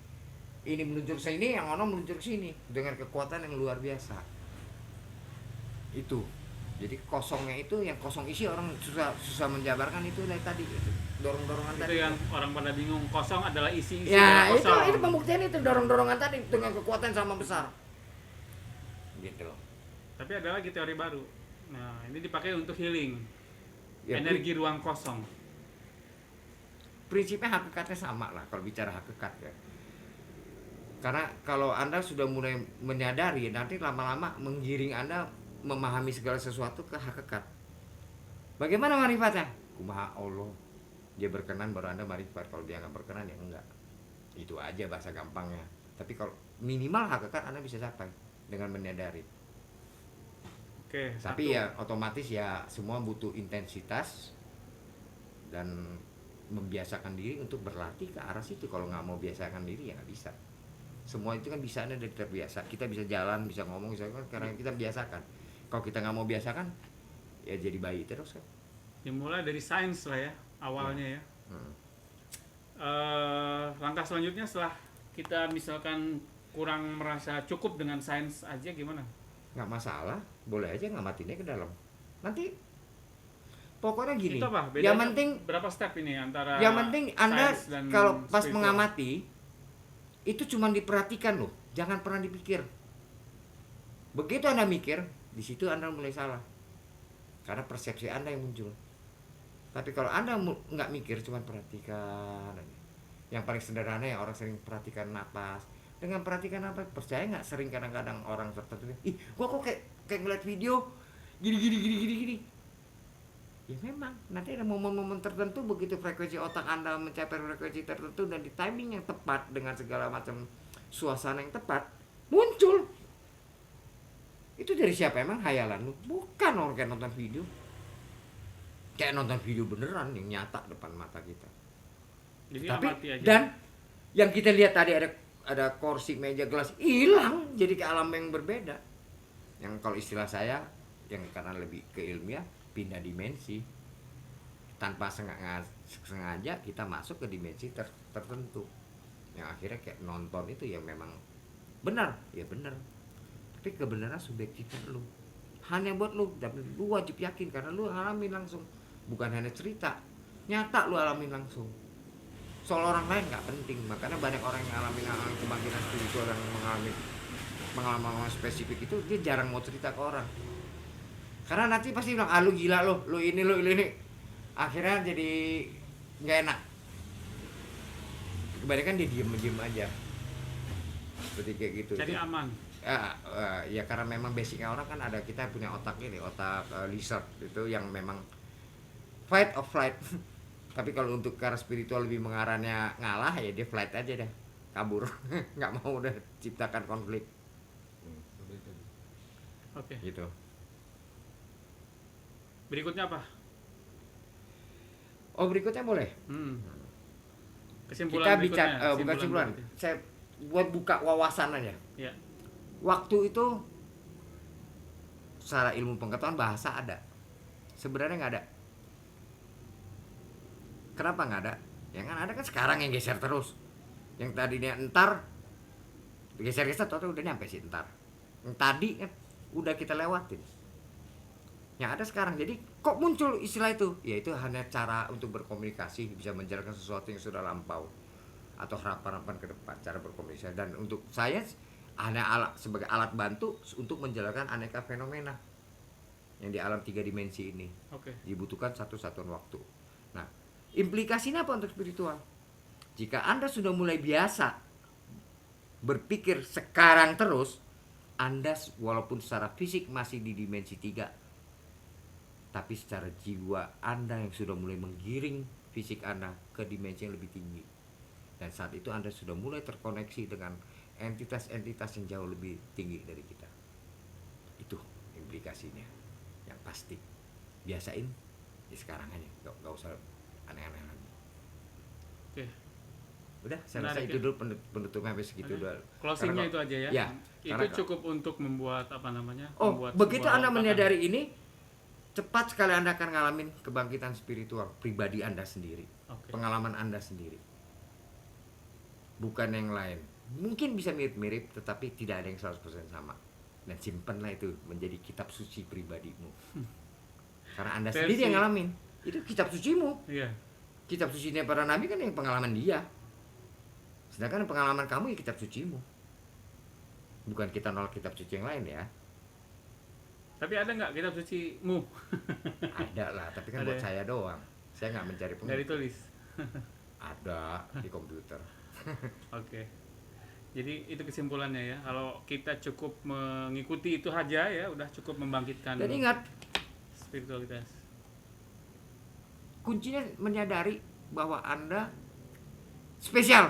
Ini meluncur ke sini, yang ono meluncur ke sini dengan kekuatan yang luar biasa. Itu. Jadi kosongnya itu, yang kosong isi orang susah menjabarkan itu dari tadi gitu. Dorong-dorongan Itu tadi. yang orang pada bingung, kosong adalah isi Ya, dari itu kosong. pembuktian itu dorong-dorongan tadi dengan kekuatan sama besar. Gitu. Tapi ada lagi teori baru. Nah, ini dipakai untuk healing. Ya, Energi ruang kosong. prinsipnya hakikatnya sama lah kalau bicara hakikat ya. Karena kalau Anda sudah mulai menyadari, nanti lama-lama menggiring Anda memahami segala sesuatu ke hakikat. Bagaimana marifatnya? Kumaha Allah. Dia berkenan baru Anda marifat. Kalau dia nggak berkenan ya enggak. Itu aja bahasa gampangnya. Tapi kalau minimal hakikat Anda bisa capai dengan menyadari. Oke, Tapi satu. ya otomatis ya semua butuh intensitas dan membiasakan diri untuk berlatih ke arah situ. Kalau nggak mau biasakan diri ya nggak bisa. Semua itu kan bisa dari terbiasa. Kita bisa jalan, bisa ngomong, bisa kan karena kita biasakan. Kalau kita nggak mau biasakan, ya jadi bayi terus kan. Dimulai dari sains lah ya, awalnya ya. Hmm. Langkah selanjutnya setelah kita misalkan kurang merasa cukup dengan sains aja gimana? Nggak masalah, boleh aja ngamatinnya ke dalam. Nanti pokoknya gini. Itu apa? Yang Bedanya penting, berapa step ini antara yang penting Anda sains dan kalau pas spiritual? mengamati itu cuma diperhatikan loh, jangan pernah dipikir. Begitu Anda mikir, di situ Anda mulai salah. Karena persepsi Anda yang muncul. Tapi kalau Anda nggak mikir, cuma perhatikan aja. Yang paling sederhana yang orang sering perhatikan napas. Dengan perhatikan napas, percaya nggak sering kadang-kadang orang tertentu, ih, gua kok kayak ngeliat video gini. Ya memang, nanti ada momen-momen tertentu begitu frekuensi otak Anda mencapai frekuensi tertentu dan di timing yang tepat dengan segala macam suasana yang tepat, muncul. Itu dari siapa emang hayalan lu? Bukan orang kayak nonton video. Kayak nonton video beneran yang nyata depan mata kita. Jadi Tapi amati aja. dan yang kita lihat tadi ada kursi, meja, gelas hilang jadi ke alam yang berbeda. Yang kalau istilah saya yang karena lebih ke ilmiah pindah dimensi tanpa sengaja kita masuk ke dimensi tertentu yang akhirnya kayak nonton itu ya memang benar ya benar, tapi kebenaran subjektif lu, hanya buat lu, tapi lu wajib yakin karena lu alamin langsung, bukan hanya cerita, nyata lu alamin langsung. Soal orang lain nggak penting, makanya banyak orang yang ngalamin kebangkitan spiritual yang mengalami pengalaman spesifik itu dia jarang mau cerita ke orang, karena nanti pasti bilang lu gila lu ini, akhirnya jadi nggak enak. Kebanyakan dia diem aja seperti kayak gitu. Jadi aman. Ya karena memang basicnya orang kan ada, kita punya otak ini, otak lizard itu yang memang fight or flight. Tapi kalau untuk ke arah spiritual lebih mengarahnya ngalah, ya dia flight aja dah, kabur. Nggak mau udah ciptakan konflik Oke. gitu. Berikutnya apa? Oh berikutnya boleh Kesimpulan kita berikutnya. bicara bukan kesimpulan, berikutnya. saya buat buka wawasan aja. Ya. Waktu itu secara ilmu pengetahuan bahasa ada, sebenarnya nggak ada. Kenapa nggak ada? Yang kan ada kan sekarang yang geser terus. Yang tadinya entar geser-geser total udah nyampe sih entar. Yang tadi kan udah kita lewatin. Yang ada sekarang, jadi kok muncul istilah itu? Ya itu hanya cara untuk berkomunikasi, bisa menjalankan sesuatu yang sudah lampau atau harapan-harapan ke depan, cara berkomunikasi. Dan untuk saya hanya alat, sebagai alat bantu untuk menjalankan aneka fenomena yang di alam 3 dimensi ini. Oke. Dibutuhkan satu satuan waktu. Nah, implikasinya apa untuk spiritual? Jika Anda sudah mulai biasa berpikir sekarang terus, Anda walaupun secara fisik masih di dimensi 3, tapi secara jiwa Anda yang sudah mulai menggiring fisik Anda ke dimensi yang lebih tinggi. Dan saat itu Anda sudah mulai terkoneksi dengan entitas-entitas yang jauh lebih tinggi dari kita. Itu implikasinya yang pasti. Biasain di sekarang aja, gak usah aneh-aneh lagi. Oke. Udah, saya rasa Menarik itu ya. dulu penutupnya sampai segitu Oke. dulu. Closingnya Karena itu aja ya. Ya, Itu karena- cukup untuk membuat apa namanya? Oh, membuat begitu sebuah Anda lompatan. menyadari ini, cepat sekali Anda akan ngalamin kebangkitan spiritual pribadi Anda sendiri. Oke. Pengalaman Anda sendiri. Bukan yang lain. Mungkin bisa mirip-mirip, tetapi tidak ada yang 100% sama. Dan simpenlah itu menjadi kitab suci pribadimu. Karena Anda Versi- sendiri yang ngalamin. Itu kitab sucimu. Iya. Kitab sucinya para nabi kan yang pengalaman dia. Sedangkan pengalaman kamu ya kitab sucimu. Bukan kita nolak kitab suci yang lain ya. Tapi ada nggak kitab suci-mu? Ada lah, tapi kan Ada buat ya? saya doang. Saya nggak mencari Nggak pengikut. ditulis. Ada di komputer. Oke. Jadi itu kesimpulannya ya. Kalau kita cukup mengikuti itu aja ya, udah cukup membangkitkan Dan ingat, spiritualitas. kuncinya menyadari bahwa Anda spesial.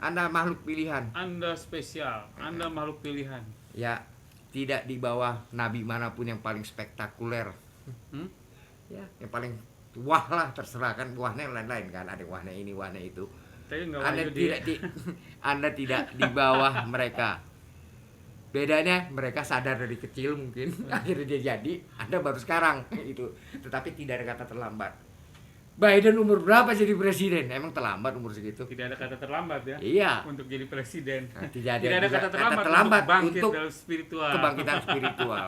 Anda makhluk pilihan. Anda spesial, Anda makhluk pilihan. Ya, tidak di bawah nabi manapun yang paling spektakuler. Hmm? Ya, yang paling wah lah, terserah kan wahnya lain-lain kan, ada wahnya ini, wahnya itu. Tapi nggak Anda wahyu tidak dia. Anda tidak di bawah mereka. Bedanya mereka sadar dari kecil mungkin, akhirnya dia jadi, Anda baru sekarang itu. Tetapi tidak ada kata terlambat. Biden umur berapa jadi presiden? Emang terlambat umur segitu? Tidak ada kata terlambat ya. Iya. Untuk jadi presiden. Nah, tidak ada Tidak ada juga kata terlambat, untuk bangkit untuk dalam spiritual. kebangkitan spiritual.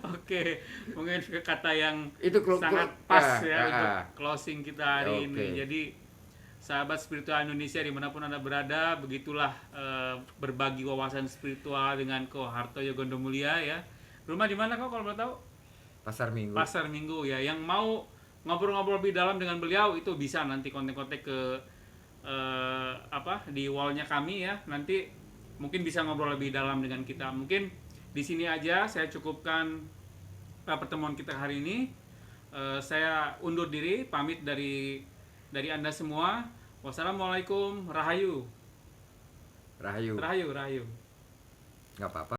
Oke, mungkin kata yang Itu sangat pas ya ah, untuk ah. closing kita hari ini. Oke. Jadi sahabat spiritual Indonesia dimanapun Anda berada, begitulah berbagi wawasan spiritual dengan Ko Hartoyo Gondomulia ya. Rumah di mana kau kalau boleh tahu? Pasar Minggu. Pasar Minggu ya. Yang mau ngobrol-ngobrol lebih dalam dengan beliau itu bisa nanti kontak-kontak ke di wallnya kami ya. Nanti mungkin bisa ngobrol lebih dalam dengan kita. Mungkin di sini aja saya cukupkan pertemuan kita hari ini. Saya undur diri, pamit dari Anda semua. Wassalamualaikum, rahayu. Rahayu. Rahayu, rahayu. Nggak apa-apa.